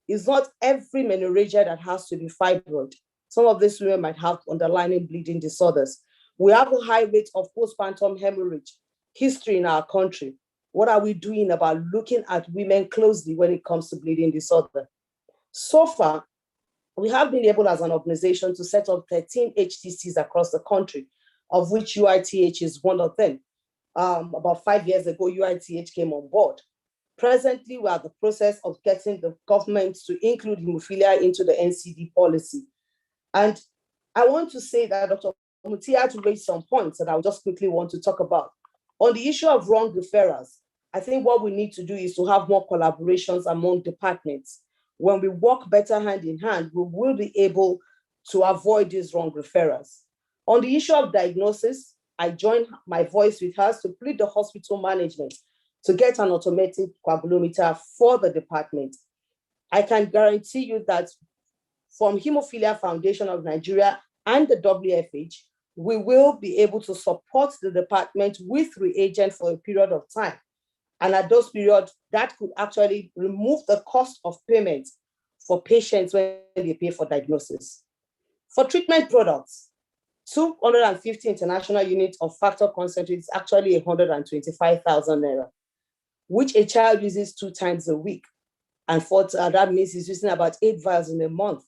It's not every menorrhagia that has to be fibroid. Some of these women might have underlying bleeding disorders. We have a high rate of postpartum hemorrhage history in our country. What are we doing about looking at women closely when it comes to bleeding disorder? So far, we have been able as an organization to set up 13 HTCs across the country, of which UITH is one of them. About 5 years ago, UITH came on board. Presently, we are in the process of getting the government to include hemophilia into the NCD policy. And I want to say that Dr. Mutiat raised some points that I would just quickly want to talk about. On the issue of wrong referrals, I think what we need to do is to have more collaborations among departments. When we work better hand in hand, we will be able to avoid these wrong referrals. On the issue of diagnosis, I join my voice with hers to plead the hospital management to get an automated coagulometer for the department. I can guarantee you that from Haemophilia Foundation of Nigeria and the WFH, we will be able to support the department with reagent for a period of time. And at those periods, that could actually remove the cost of payment for patients when they pay for diagnosis. For treatment products, 250 international units of factor concentrate is actually 125,000 naira, which a child uses 2 times a week. And that means he's using about 8 vials in a month.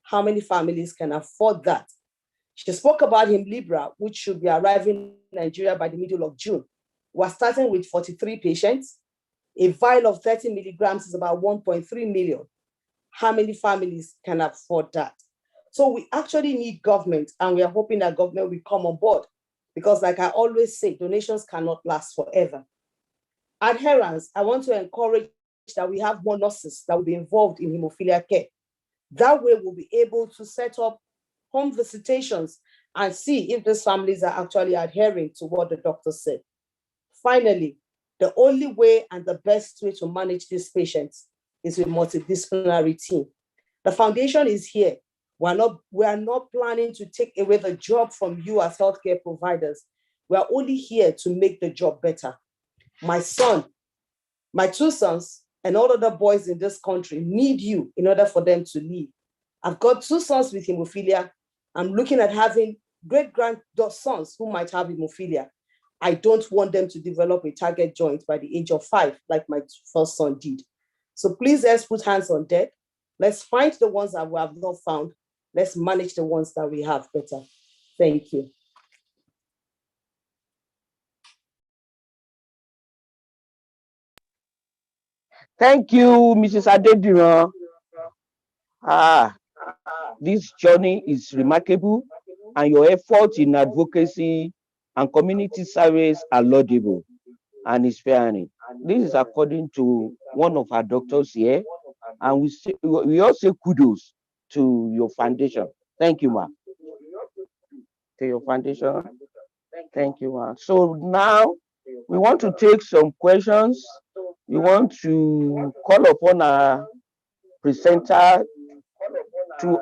How many families can afford that? She spoke about Hemlibra, which should be arriving in Nigeria by the middle of June. We're starting with 43 patients. A vial of 30 milligrams is about 1.3 million. How many families can afford that? So we actually need government, and we are hoping that government will come on board because, like I always say, donations cannot last forever. Adherence, I want to encourage that we have more nurses that will be involved in hemophilia care. That way we'll be able to set up home visitations and see if these families are actually adhering to what the doctor said. Finally, the only way and the best way to manage these patients is with multidisciplinary team. The foundation is here. We are not planning to take away the job from you as healthcare providers. We are only here to make the job better. My son, my 2 sons, and all other boys in this country need you in order for them to live. I've got 2 sons with hemophilia. I'm looking at having great-grandsons who might have hemophilia. I don't want them to develop a target joint by the age of 5, like my first son did. So please, let's put hands on deck. Let's find the ones that we have not found. Let's manage the ones that we have better. Thank you. Thank you, Mrs. Adediran. This journey is remarkable, and your efforts in advocacy and community service are laudable and inspiring. This is according to one of our doctors here, and we all say kudos to your foundation. Thank you, ma. To your foundation. Thank you, ma. So now we want to take some questions. We want to call upon our presenter to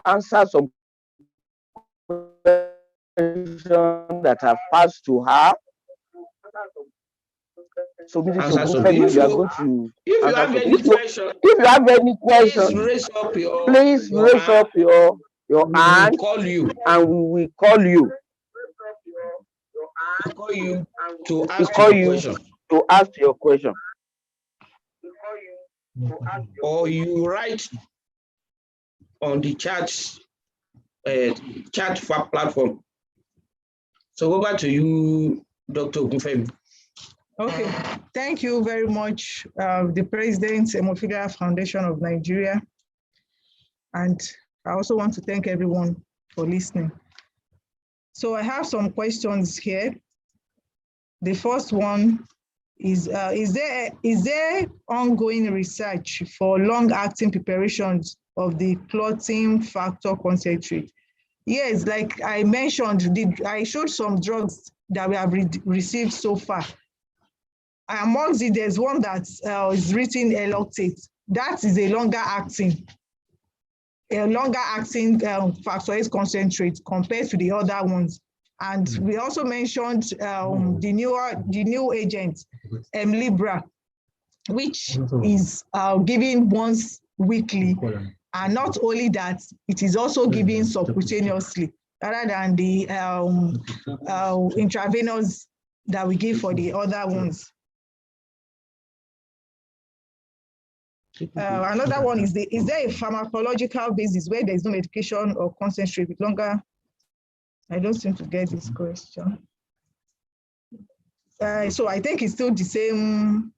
answer some questions that have passed to her. So, Mrs. Ogufemi, you are going to if you have any question, if you have any questions, please raise up your hand. Call you. And we will call you. We'll call you to ask your question. To ask your question. Or you write on the chat platform. So over to you, Dr. Ogufemi. Okay, thank you very much, the President, Haemophilia Foundation of Nigeria. And I also want to thank everyone for listening. So I have some questions here. The first one is there ongoing research for long-acting preparations of the clotting factor concentrate? Yes, like I mentioned, I showed some drugs that we have received so far. Amongst it, there's one that is written Eloctate. That is a longer acting factor S concentrate compared to the other ones. And we also mentioned the new agent, Libra, which is given once weekly. And not only that, it is also given subcutaneously, rather than the intravenous that we give for the other ones. Another one is there a pharmacological basis where there is no medication or concentrate with longer? I don't seem to get this question. So I think it's still the same.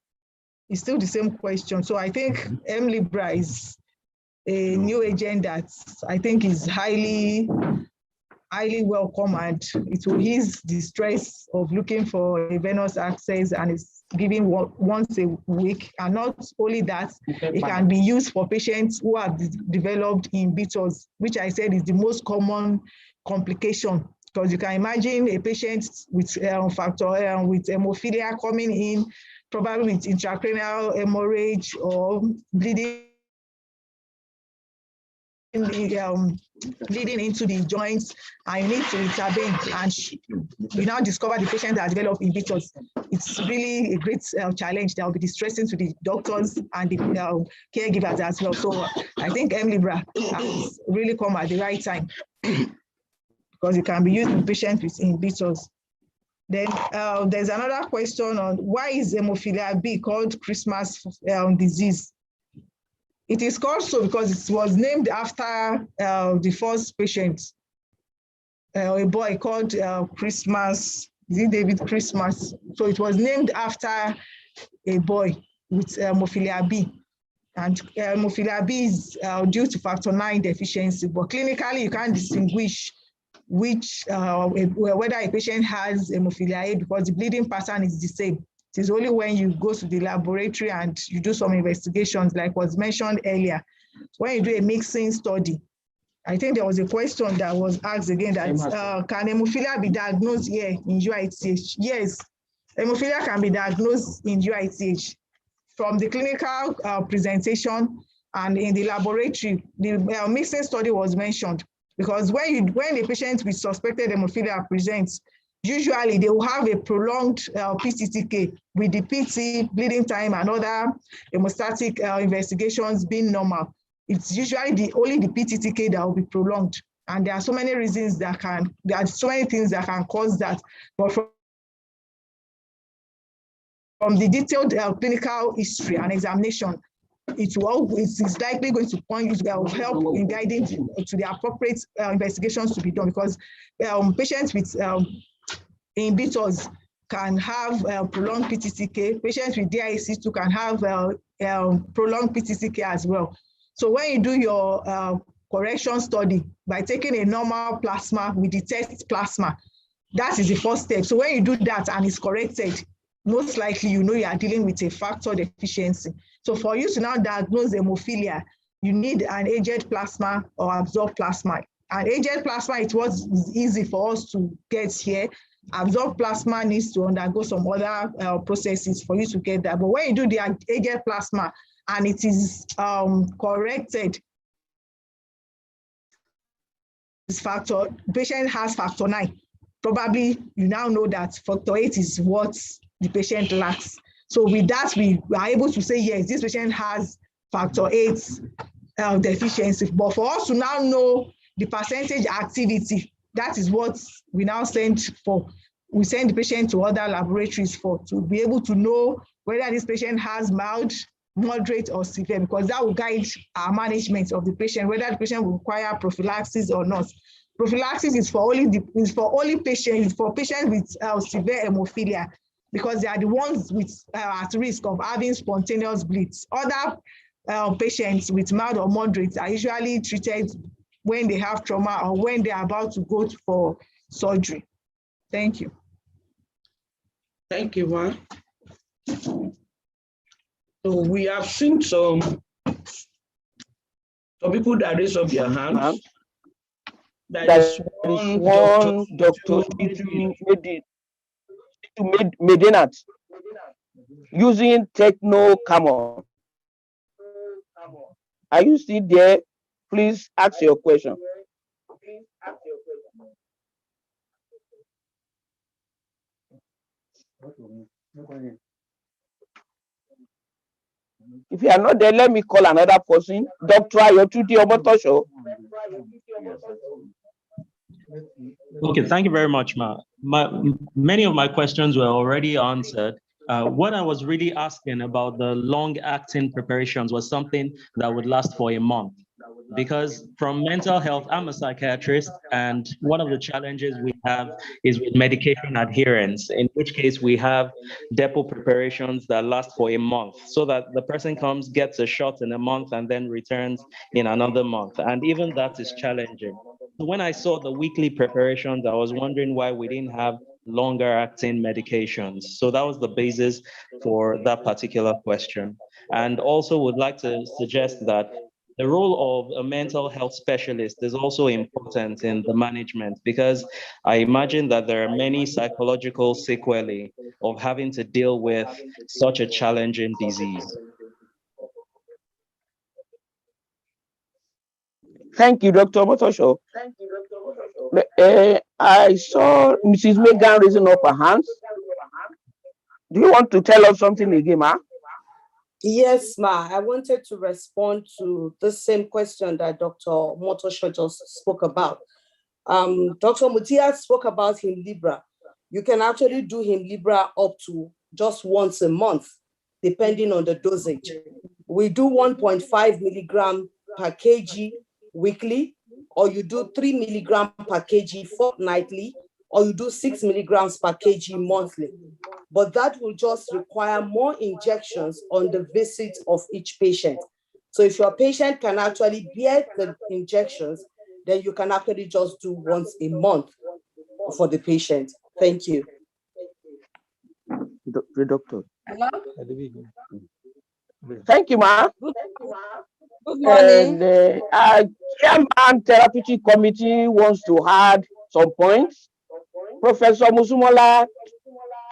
It's still the same question. So I think Libra is a new agent that I think is highly welcome, and it will ease the stress of looking for a venous access, and it's given once a week. And not only that, it can be used for patients who have developed inhibitors, which I said is the most common complication, because you can imagine a patient with with haemophilia coming in, probably with intracranial hemorrhage or bleeding into the joints, and you need to intervene, and you now discover the patient has developed inhibitors. It's really a great challenge that will be distressing to the doctors and the caregivers as well. So I think Libra has really come at the right time, because it can be used in patients with inhibitors. Then there's another question on why is Haemophilia B called Christmas disease? It is called so because it was named after the first patient, a boy called Christmas, David Christmas. So it was named after a boy with Haemophilia B. And Haemophilia B is due to factor 9 deficiency, but clinically you can't distinguish whether a patient has Haemophilia A, because the bleeding pattern is the same. It is only when you go to the laboratory and you do some investigations, like was mentioned earlier. When you do a mixing study, I think there was a question that was asked again that can Haemophilia be diagnosed here in UITH? Yes, Haemophilia can be diagnosed in UITH. From the clinical presentation and in the laboratory, the mixing study was mentioned, because when a patient with suspected Haemophilia presents, usually they will have a prolonged PCTK with the PT, bleeding time, and other hemostatic investigations being normal. It's usually only the PCTK that will be prolonged. And there are so many reasons there are so many things that can cause that. But from the detailed clinical history and examination, it's likely going to help in guiding to the appropriate investigations to be done, because patients with inhibitors can have prolonged PTCK. Patients with DIC2 can have prolonged PTC care as well. So when you do your correction study by taking a normal plasma, we detect plasma. That is the first step. So when you do that and it's corrected, most likely you know you are dealing with a factor deficiency. So for you to now diagnose hemophilia, you need an aged plasma or absorbed plasma. And aged plasma, it was easy for us to get here. Absorbed plasma needs to undergo some other processes for you to get that. But when you do the aged plasma and it is corrected, this factor, patient has factor 9. Probably you now know that factor 8 is what the patient lacks. So with that, we are able to say, yes, this patient has factor 8 deficiency. But for us to now know the percentage activity, that is what we now send for. We send the patient to other laboratories to be able to know whether this patient has mild, moderate, or severe, because that will guide our management of the patient, whether the patient will require prophylaxis or not. Prophylaxis is for patients with severe hemophilia, because they are the ones at risk of having spontaneous bleeds. Other patients with mild or moderate are usually treated when they have trauma or when they are about to go for surgery. Thank you. Thank you, Ma. So we have seen some people that raise up their hands. There is one Dr. Medina using Techno Camon. Are you still there? Please ask your question. If you are not there, let me call another person. Dr. Ayotuti Omotosho. Okay, thank you very much, Ma. Many of my questions were already answered. What I was really asking about the long-acting preparations was something that would last for a month. Because from mental health, I'm a psychiatrist, and one of the challenges we have is with medication adherence, in which case we have depot preparations that last for a month, so that the person comes, gets a shot in a month, and then returns in another month. And even that is challenging. So when I saw the weekly preparations, I was wondering why we didn't have longer acting medications. So that was the basis for that particular question. And also would like to suggest that the role of a mental health specialist is also important in the management, because I imagine that there are many psychological sequelae of having to deal with such a challenging disease. Thank you, Dr. Motosho. I saw Mrs. Megan raising up her hands. Do you want to tell us something again, Ma? Yes, Ma. I wanted to respond to the same question that Dr. Motosho just spoke about. Dr. Mutia spoke about Haemlibra. You can actually do Haemlibra up to just once a month, depending on the dosage. We do 1.5 milligram per kg weekly, or you do 3 milligram per kg fortnightly, or you do 6 milligrams per kg monthly. But that will just require more injections on the visit of each patient. So if your patient can actually bear the injections, then you can actually just do once a month for the patient. Thank you. The doctor. Hello? Thank you, Ma. Good morning. And Chairman Therapeutic Committee wants to add some points. Professor Musumola,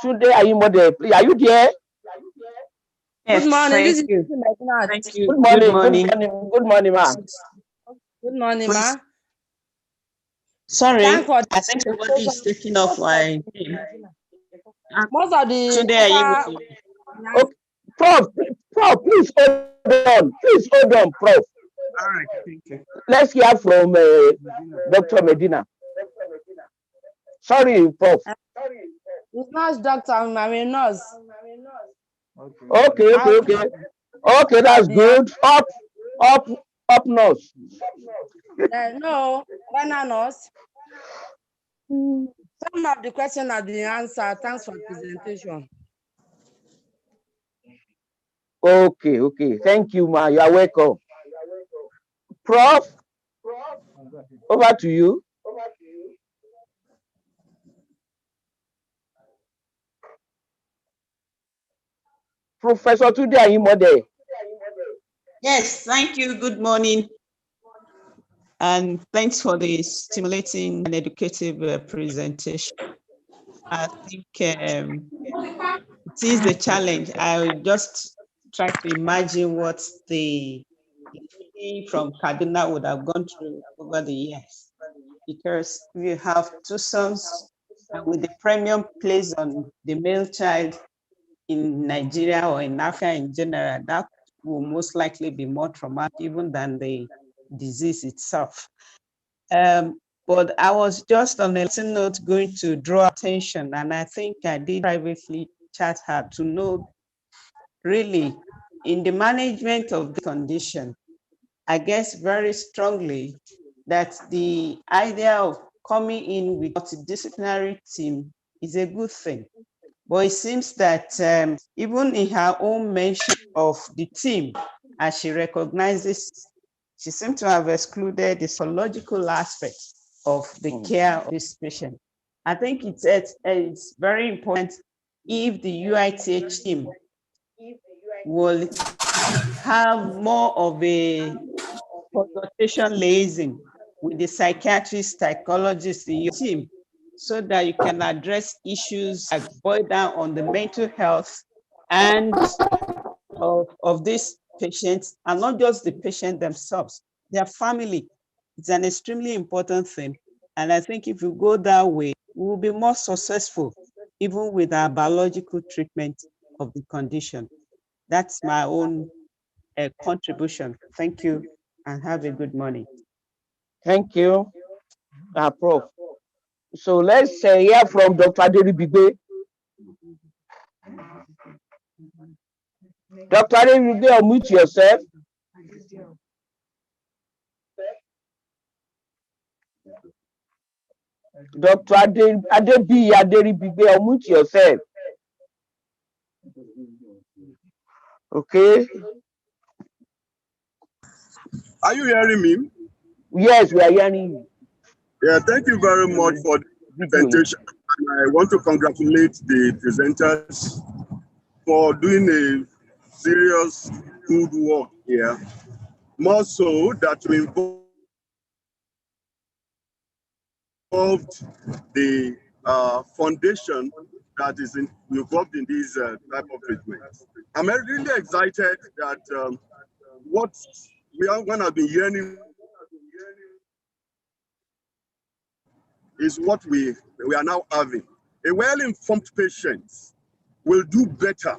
today are you there? Are you there? Yes, good morning. This is you. Thank you. Good morning. Good morning, Ma. Good morning, Ma. Sorry, I think somebody is taking off my name. Most of the Today, okay. Prof, please hold on, Prof. All right, thank you. Let's hear from Dr. Medina. Sorry, Prof. It's not doctor, I'm a nurse. Okay. Okay, that's good. Up nurse. No, why not nurse? Some of the questions have been answered. Thanks for the presentation. Okay, okay. Thank you, ma. You are welcome. Prof, over to you. Professor Tunde Ayimode. Yes, thank you. Good morning. And thanks for the stimulating and educative presentation. I think it is a challenge. I just try to imagine what the lady from Kaduna would have gone through over the years. Because we have two sons, and with the premium placed on the male child in Nigeria or in Africa in general, that will most likely be more traumatic even than the disease itself. But I was just on a note going to draw attention, and I think I did privately chat her to know really in the management of the condition, I guess very strongly that the idea of coming in with a multidisciplinary team is a good thing. But it seems that even in her own mention of the team, as she recognizes, she seems to have excluded the psychological aspect of the care of this patient. I think it's very important if the UITH team will have more of a consultation liaison with the psychiatrist, psychologist in your team, so that you can address issues that boil down on the mental health and of these patients, and not just the patient themselves, their family. It's an extremely important thing. And I think if you go that way, we will be more successful, even with our biological treatment of the condition. That's my own contribution. Thank you, and have a good morning. Thank you, Prof. So let's hear from Dr. Aderibigbe. Dr. Aderibigbe, unmute yourself. Dr. Aderibigbe, unmute yourself. Okay. Are you hearing me? Yes, we are hearing you. Yeah, thank you very much for the presentation. I want to congratulate the presenters for doing a serious, good work here. More so that we involved the foundation that is involved in this type of treatment. I'm really excited that what we are going to be hearing is what we are now having. A well-informed patient will do better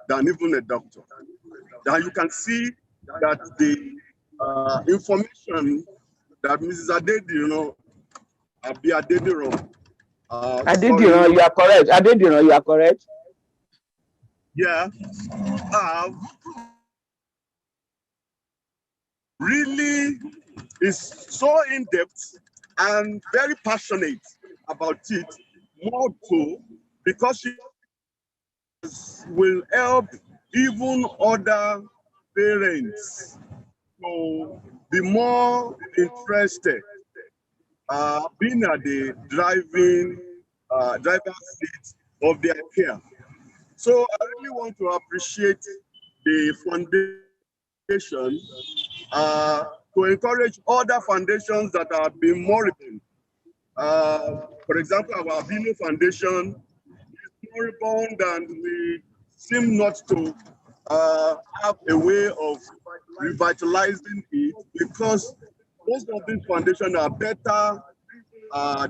than even a doctor. Now you can see that the information that Mrs. Adediran, Adediran, you are correct. Adediran, you are correct. Yeah, really is so in-depth and very passionate about it, more so because she will help even other parents to be more interested, being at the driver's seat of their care. So I really want to appreciate the foundation to encourage other foundations that are being more important. For example, our Vino Foundation is moribund, and we seem not to have a way of revitalizing it, because most of these foundations are better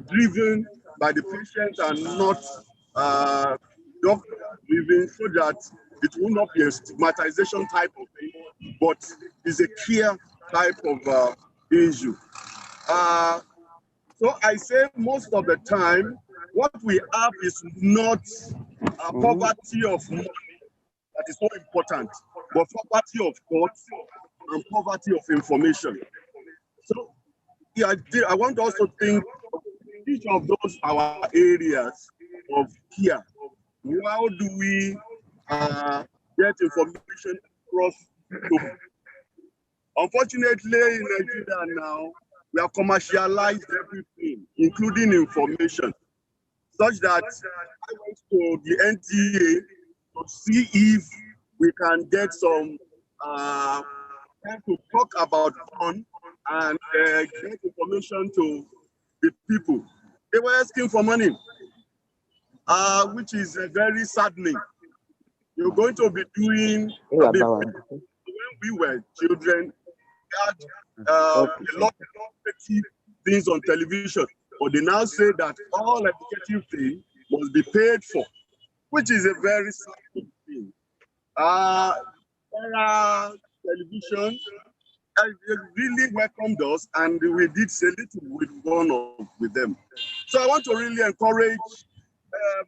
driven by the patient and not doctor driven, so that it will not be a stigmatization type of thing, but is a care type of issue. So I say most of the time, what we have is not a poverty of money that is so important, but poverty of thoughts and poverty of information. So yeah, I want to also think of each of those our areas of care. How do we get information across the. Unfortunately, in Nigeria now, we have commercialized everything, including information, such that I went to the NTA to see if we can get some time to talk about fun and get information to the people. They were asking for money, which is very saddening. You're going to be doing, when we were children, we had a lot of educative things on television, but they now say that all educative things must be paid for, which is a very sad thing. Television really welcomed us, and we did say little with them. So I want to really encourage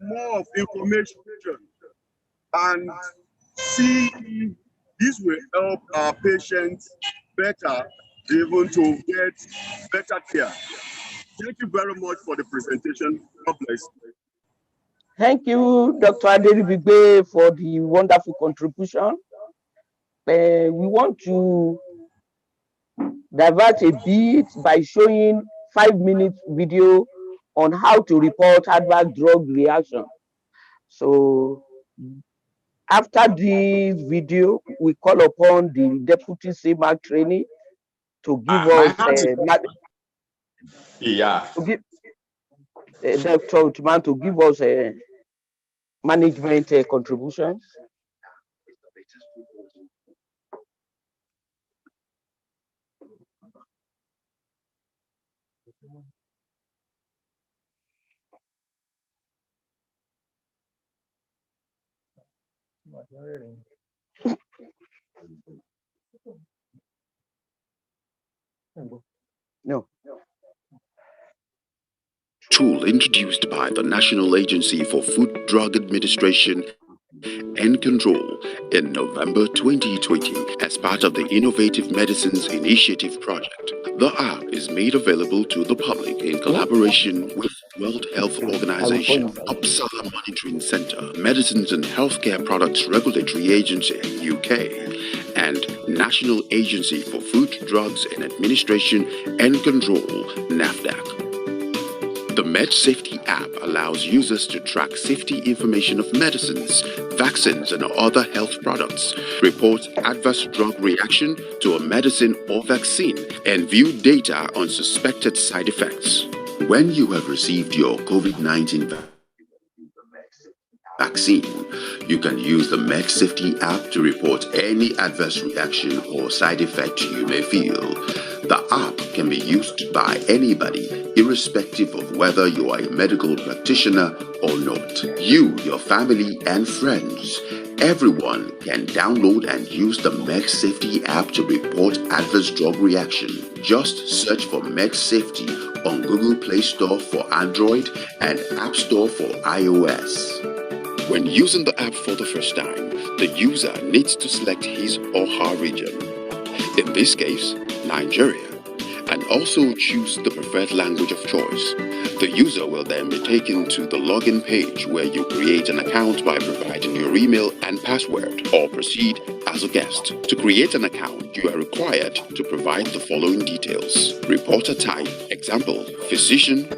more of information and see if this will help our patients better, even to get better care. Thank you very much for the presentation. God bless. Thank you, Dr. Aderibigbe, for the wonderful contribution. We want to divert a bit by showing 5-minute video on how to report adverse drug reaction. So after this video, we call upon the Deputy CMAC trainee to give us Dr. Utman to give us a management contributions. No. Tool introduced by the National Agency for Food, Drug Administration and Control in November 2020 as part of the Innovative Medicines Initiative project. The app is made available to the public in collaboration with World Health Organization, Uppsala Monitoring Center, Medicines and Healthcare Products Regulatory Agency, UK, and National Agency for Food, Drugs and Administration and Control, NAFDAC. The Med Safety app allows users to track safety information of medicines, vaccines, and other health products, report adverse drug reaction to a medicine or vaccine, and view data on suspected side effects. When you have received your COVID-19 vaccine, you can use the Med Safety app to report any adverse reaction or side effect you may feel. The app can be used by anybody, irrespective of whether you are a medical practitioner or not. You, your family, and friends, everyone can download and use the Med Safety app to report adverse drug reaction. Just search for Med Safety on Google Play Store for Android and App Store for iOS. When using the app for the first time, the user needs to select his or her region. In this case, Nigeria, and also choose the preferred language of choice. The user will then be taken to the login page where you create an account by providing your email and password, or proceed as a guest. To create an account, you are required to provide the following details: reporter type, example, physician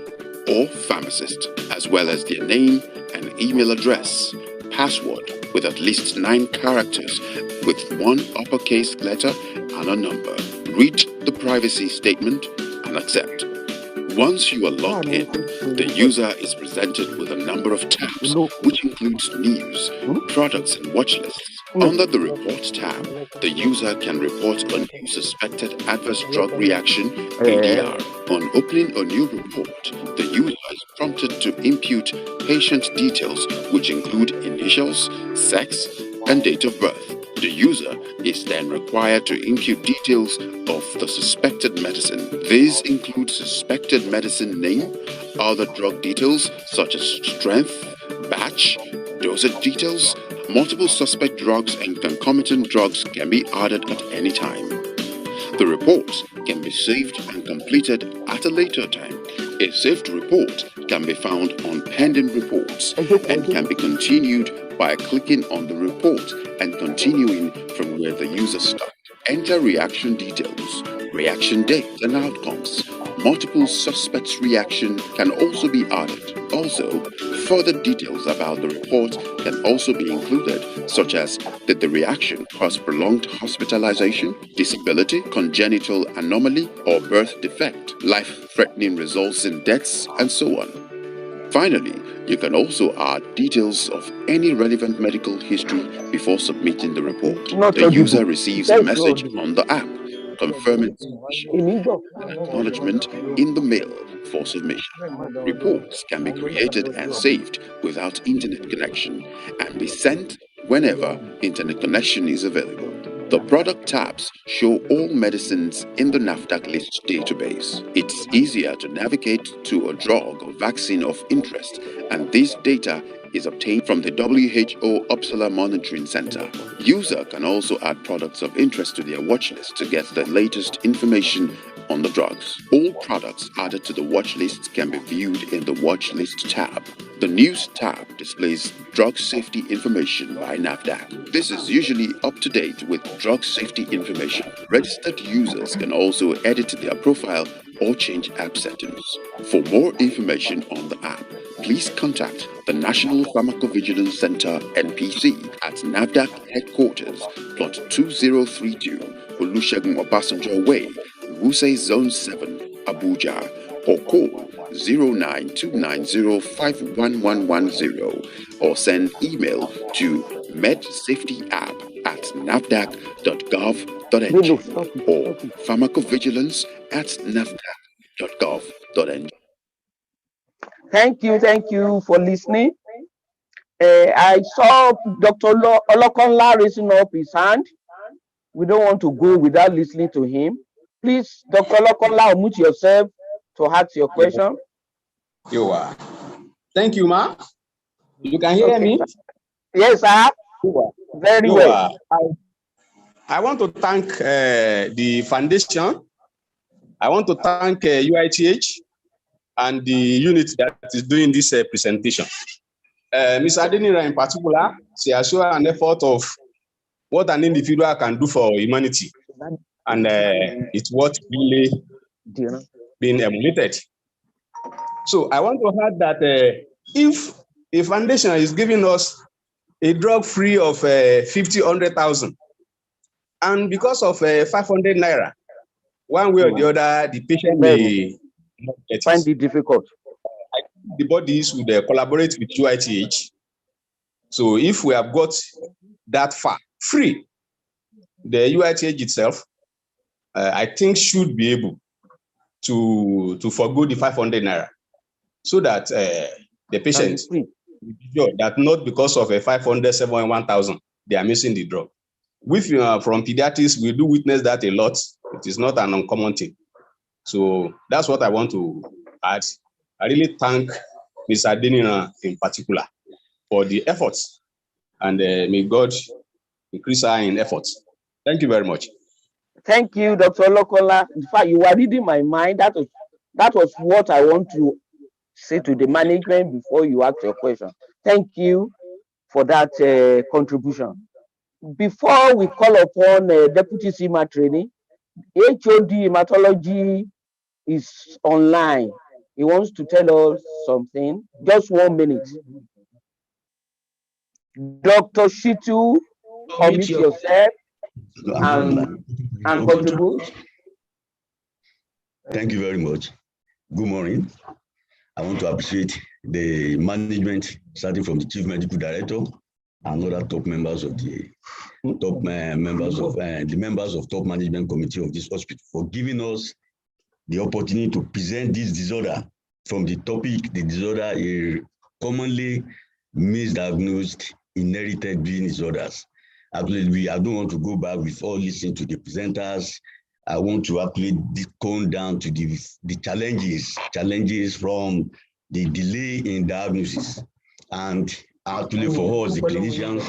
or pharmacist, as well as their name and email address, password with at least 9 characters with 1 uppercase letter and a number. Read the privacy statement and accept. Once you are logged in, the user is presented with a number of tabs, which includes news, products, and watch lists. Under the Report tab, the user can report a new suspected adverse drug reaction, ADR. On opening a new report, the user is prompted to input patient details, which include initials, sex, and date of birth. The user is then required to input details of the suspected medicine. These include suspected medicine name, other drug details such as strength, batch, dosage details. Multiple suspect drugs and concomitant drugs can be added at any time. The report can be saved and completed at a later time. A saved report can be found on pending reports and can be continued by clicking on the report and continuing from where the user stopped. Enter reaction details, reaction date and outcomes. Multiple suspects' reaction can also be added. Also, further details about the report can also be included, such as did the reaction cause prolonged hospitalization, disability, congenital anomaly, or birth defect, life-threatening results in deaths, and so on. Finally, you can also add details of any relevant medical history before submitting the report. The user receives a message on the app confirming submission and acknowledgement in the mail for submission. Reports can be created and saved without internet connection and be sent whenever internet connection is available. The product tabs show all medicines in the NAFDAC list database. It's easier to navigate to a drug or vaccine of interest, and this data is obtained from the WHO Uppsala Monitoring Center. User can also add products of interest to their watch list to get the latest information on the drugs. All products added to the watch list can be viewed in the watch list tab. The News tab displays drug safety information by NAFDAC. This is usually up to date with drug safety information. Registered users can also edit their profile or change app settings. For more information on the app, please contact the National Pharmacovigilance Center (NPC) at NAFDAC headquarters, plot 2032, Olusegun Obasanjo Way, Wuse Zone 7, Abuja, or call 09290511110 or send email to medsafetyapp@nafdac.gov.ng or pharmacovigilance@nafdac.gov.ng. Thank you for listening. I saw Dr. Olokonla raising up his hand. We don't want to go without listening to him. Please, Dr. Olokonla, unmute yourself to ask your question. You are. Thank you, ma. You can hear me? Yes, sir. Very well. I want to thank the foundation. I want to thank UITH and the unit that is doing this presentation. Ms. Adenira in particular, she has shown an effort of what an individual can do for humanity. And it's what really being emulated. So I want to add that if a foundation is giving us a drug free of 100,000, and because of 500 naira, one way or the other, the patient may find it difficult. I think the bodies would collaborate with UITH. So if we have got that far free, the UITH itself, I think should be able to forgo the 500 naira, so that the patient will be sure that not because of a 500, 700, 1,000, they are missing the drug. With from pediatrics, we do witness that a lot. It is not an uncommon thing. So that's what I want to add. I really thank Ms. Adenina in particular for the efforts, and may God increase her in efforts. Thank you very much. Thank you, Dr. Olokonla. In fact, you are reading my mind. That was what I want to say to the management before you ask your question. Thank you for that contribution. Before we call upon Deputy CMA training, HOD Hematology is online. He wants to tell us something. Just 1 minute. Dr. Shitu, unmute yourself and contribute. Thank you very much. Good morning. I want to appreciate the management, starting from the Chief Medical Director and other top members of the members of top management committee of this hospital for giving us the opportunity to present this disorder. From the topic, the disorder is commonly misdiagnosed inherited bleeding disorders. Actually, I don't want to go back with all listening to the presenters. I want to actually come down to the challenges from the delay in diagnosis, and actually for us, the clinicians,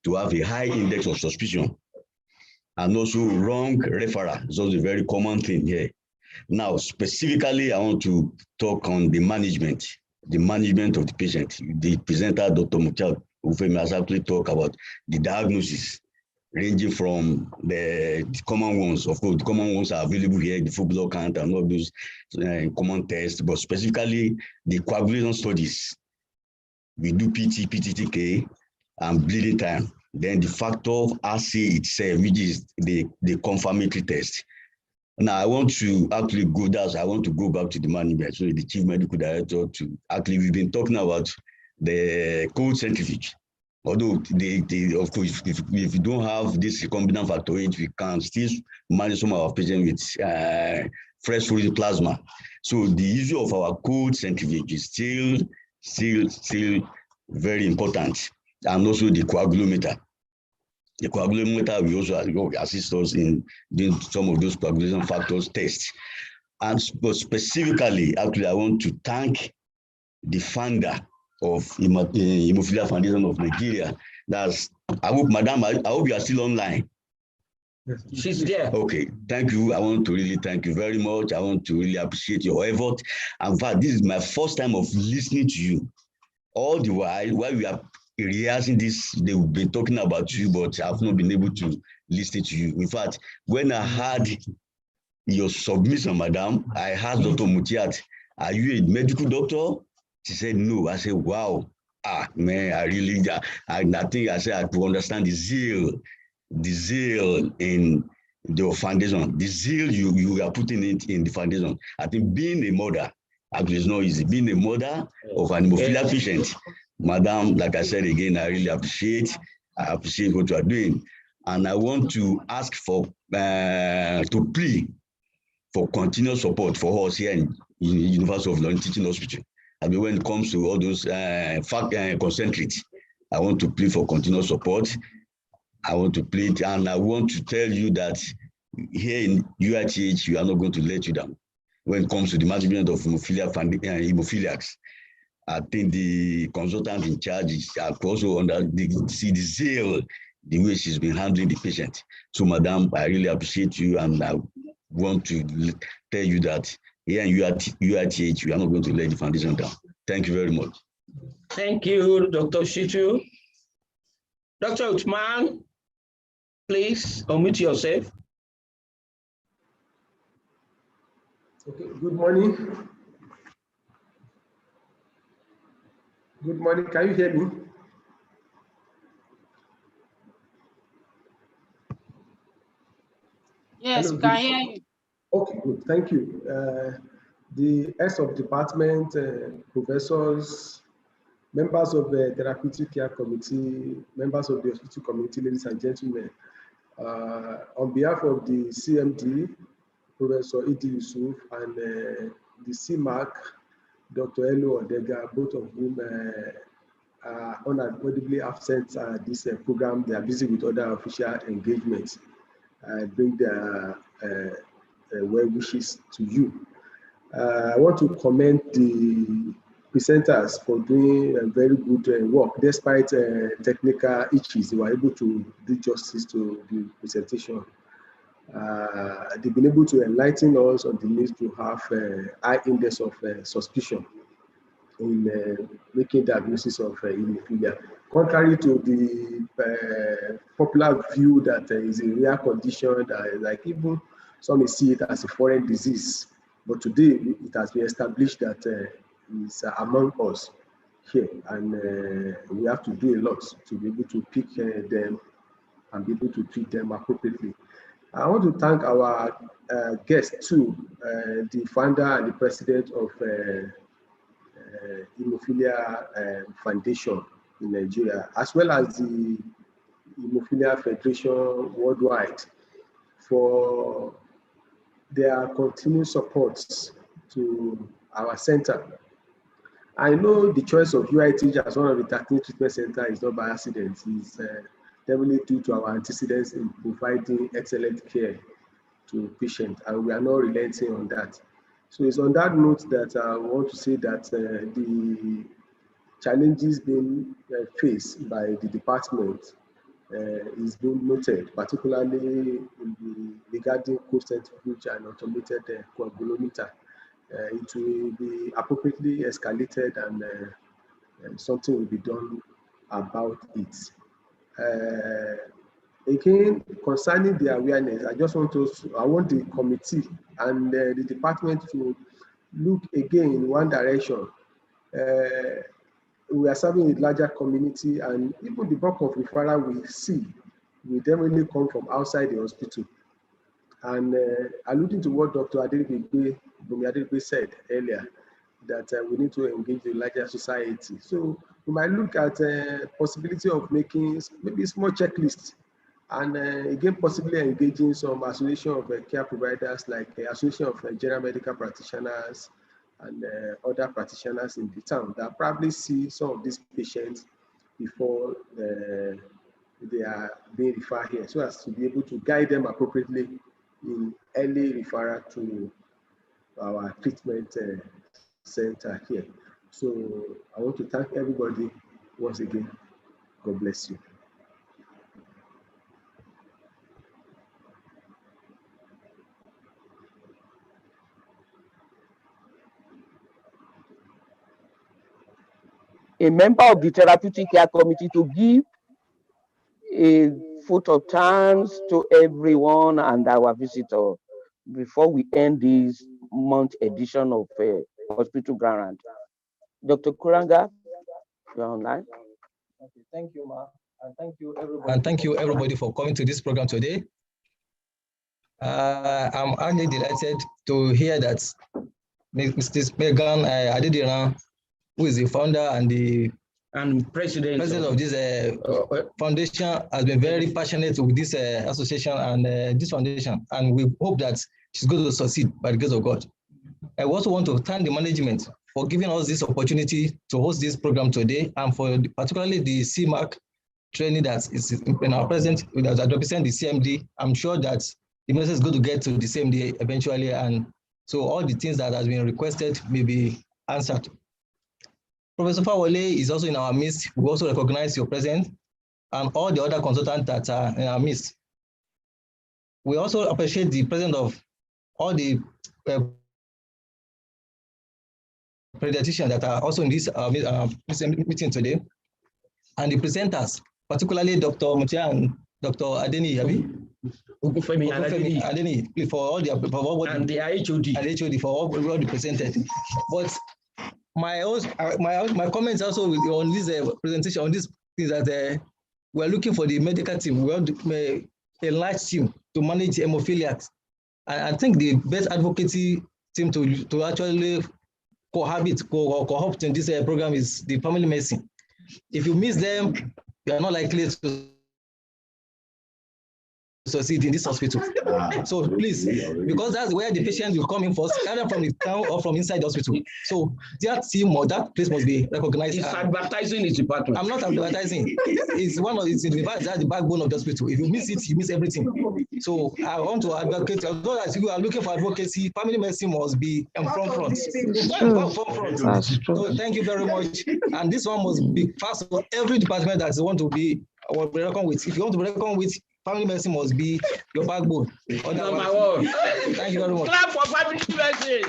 to have a high index of suspicion, and also wrong referral. It's also a very common thing here. Now, specifically, I want to talk on the management of the patient. The presenter, Dr. Ufemi has actually talked about the diagnosis, ranging from the common ones. Of course, the common ones are available here, the full blood count and all those common tests, but specifically the coagulation studies. We do PT, PTTK, and bleeding time. Then the factor of assay itself, which is the confirmatory test. Now I want to actually go back to the management, so the chief medical director to actually, we've been talking about the cold centrifuge. Although of course, if you don't have this recombinant factor 8, we can still manage some of our patients with fresh fluid plasma. So the issue of our cold centrifuge is still very important, and also the coagulometer. The coagulometer will also assist us in doing some of those coagulation factors tests. And specifically, actually, I want to thank the founder of Haemophilia Foundation of Nigeria. That's, I hope, Madam, I hope you are still online. She's there. Okay, thank you. I want to really thank you very much. I want to really appreciate your effort. In fact, this is my first time of listening to you. All the while we are rehearsing this, they've been talking about you, but I've not been able to listen to you. In fact, when I heard your submission, Madam, I asked Dr. Mutiat, are you a medical doctor? She said, no. I said, wow. Man, I think I said I could understand the zeal in your foundation, the zeal you are putting it in the foundation. I think being a mother, actually it's not easy. Being a mother of an hemophilia patient, Madam, like I said again, I really appreciate what you are doing. And I want to ask for, to plea for continuous support for us here in University of London Teaching Hospital. I mean, when it comes to all those concentrates, I want to plead for continuous support. I want to plead, and I want to tell you that here in UITH, we are not going to let you down. When it comes to the management of hemophiliacs, I think the consultant in charge is also under the zeal, the way she's been handling the patient. So, Madam, I really appreciate you, and I want to tell you that here in UITH, we are not going to let the foundation down. Thank you very much. Thank you, Dr. Shitu. Dr. Uthman, please unmute yourself. Okay, good morning. Good morning, can you hear me? Yes, Hello, we can hear you. Okay, good, thank you. The heads of department, professors, members of the therapeutic care committee, members of the hospital committee, ladies and gentlemen, on behalf of the CMD, Professor Idi Yusuf, and the CMAC, Dr. Elo Odega, both of whom are unavoidably absent at this program. They are busy with other official engagements. I bring their well wishes to you. I want to commend the presenters for doing very good work. Despite technical issues, they were able to do justice to the presentation. They've been able to enlighten us on the need to have a high index of suspicion in making diagnosis of hemophilia. Contrary to the popular view that is a rare condition, that like even some may see it as a foreign disease, but today it has been established that it's among us here, and we have to do a lot to be able to pick them and be able to treat them appropriately. I want to thank our guests too, the founder and the president of Haemophilia Foundation in Nigeria, as well as the Haemophilia Federation worldwide, for their continued support to our center. I know the choice of UITH as one of the 13 treatment centers is not by accident. It's definitely due to our antecedents in providing excellent care to patients, and we are not relenting on that. So it's on that note that I want to say that the challenges being faced by the department is being noted, particularly regarding co-centrifuge and automated coagulometer. It will be appropriately escalated, and something will be done about it. Again, concerning the awareness, I want the committee and the department to look again in one direction. We are serving a larger community, and even the bulk of referral we see will definitely come from outside the hospital. And alluding to what Dr. Adebigbe said earlier, that we need to engage the larger society. So we might look at possibility of making maybe small checklists, and again, possibly engaging some association of care providers, like Association of General Medical Practitioners and other practitioners in the town that probably see some of these patients before they are being referred here, so as to be able to guide them appropriately in early referral to our treatment center here. So I want to thank everybody once again. God bless you. A member of the therapeutic care committee to give a vote of thanks to everyone and our visitor before we end this month edition of Hospital Ground. Dr. Kuranga, you're online. Okay, thank you, Ma. And thank you, everybody. And thank you, everybody, for coming to this program today. I'm only delighted to hear that Mrs. Megan Adediran, who is the founder and the president of this foundation, has been very passionate with this association and this foundation, and we hope that she's going to succeed by the grace of God. I also want to thank the management for giving us this opportunity to host this program today, and for particularly the CMAC training that is in our present, that represent the CMD. I'm sure that the message is going to get to the CMD eventually, and so all the things that has been requested may be answered. Professor Fawole is also in our midst. We also recognize your presence and all the other consultants that are in our midst. We also appreciate the presence of all the pediatricians that are also in this meeting today, and the presenters, particularly Dr. Mutia and Dr. Adeni Adeni, for all the and the HOD for all the presented. But my comments also on this presentation on this is that we're looking for the medical team. We want a large team to manage hemophilia, and I think the best advocacy team to actually cohabit in this program is the family medicine. If you miss them, you are not likely to succeed in this hospital. So please, because that's where the patient will come in first, either from the town or from inside the hospital. So that team or that place must be recognized. It's advertising its department. I'm not advertising. It's that's the backbone of the hospital. If you miss it, you miss everything. So I want to advocate, although as you are looking for advocacy, family medicine must be in front. So thank you very much. And this one must be fast for every department that you want to be reckoned with. If you want to be reckoned with, family medicine must be your backbone. Number one. Thank you very much. Clap for family medicine.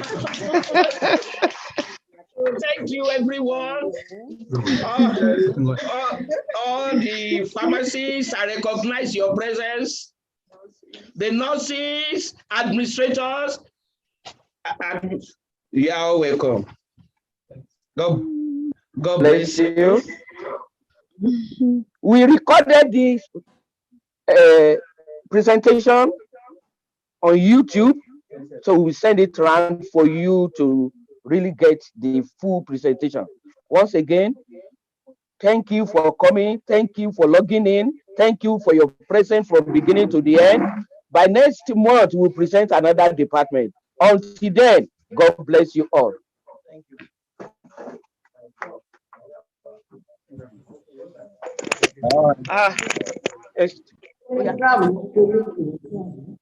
Thank you, everyone. All the pharmacists, I recognize your presence. The nurses, administrators, you are all welcome. God bless you. We recorded this presentation on YouTube, so we send it around for you to really get the full presentation. Once again, thank you for coming, thank you for logging in, thank you for your presence from beginning to the end. By next month, we'll present another department. Until then, God bless you all. Thank you.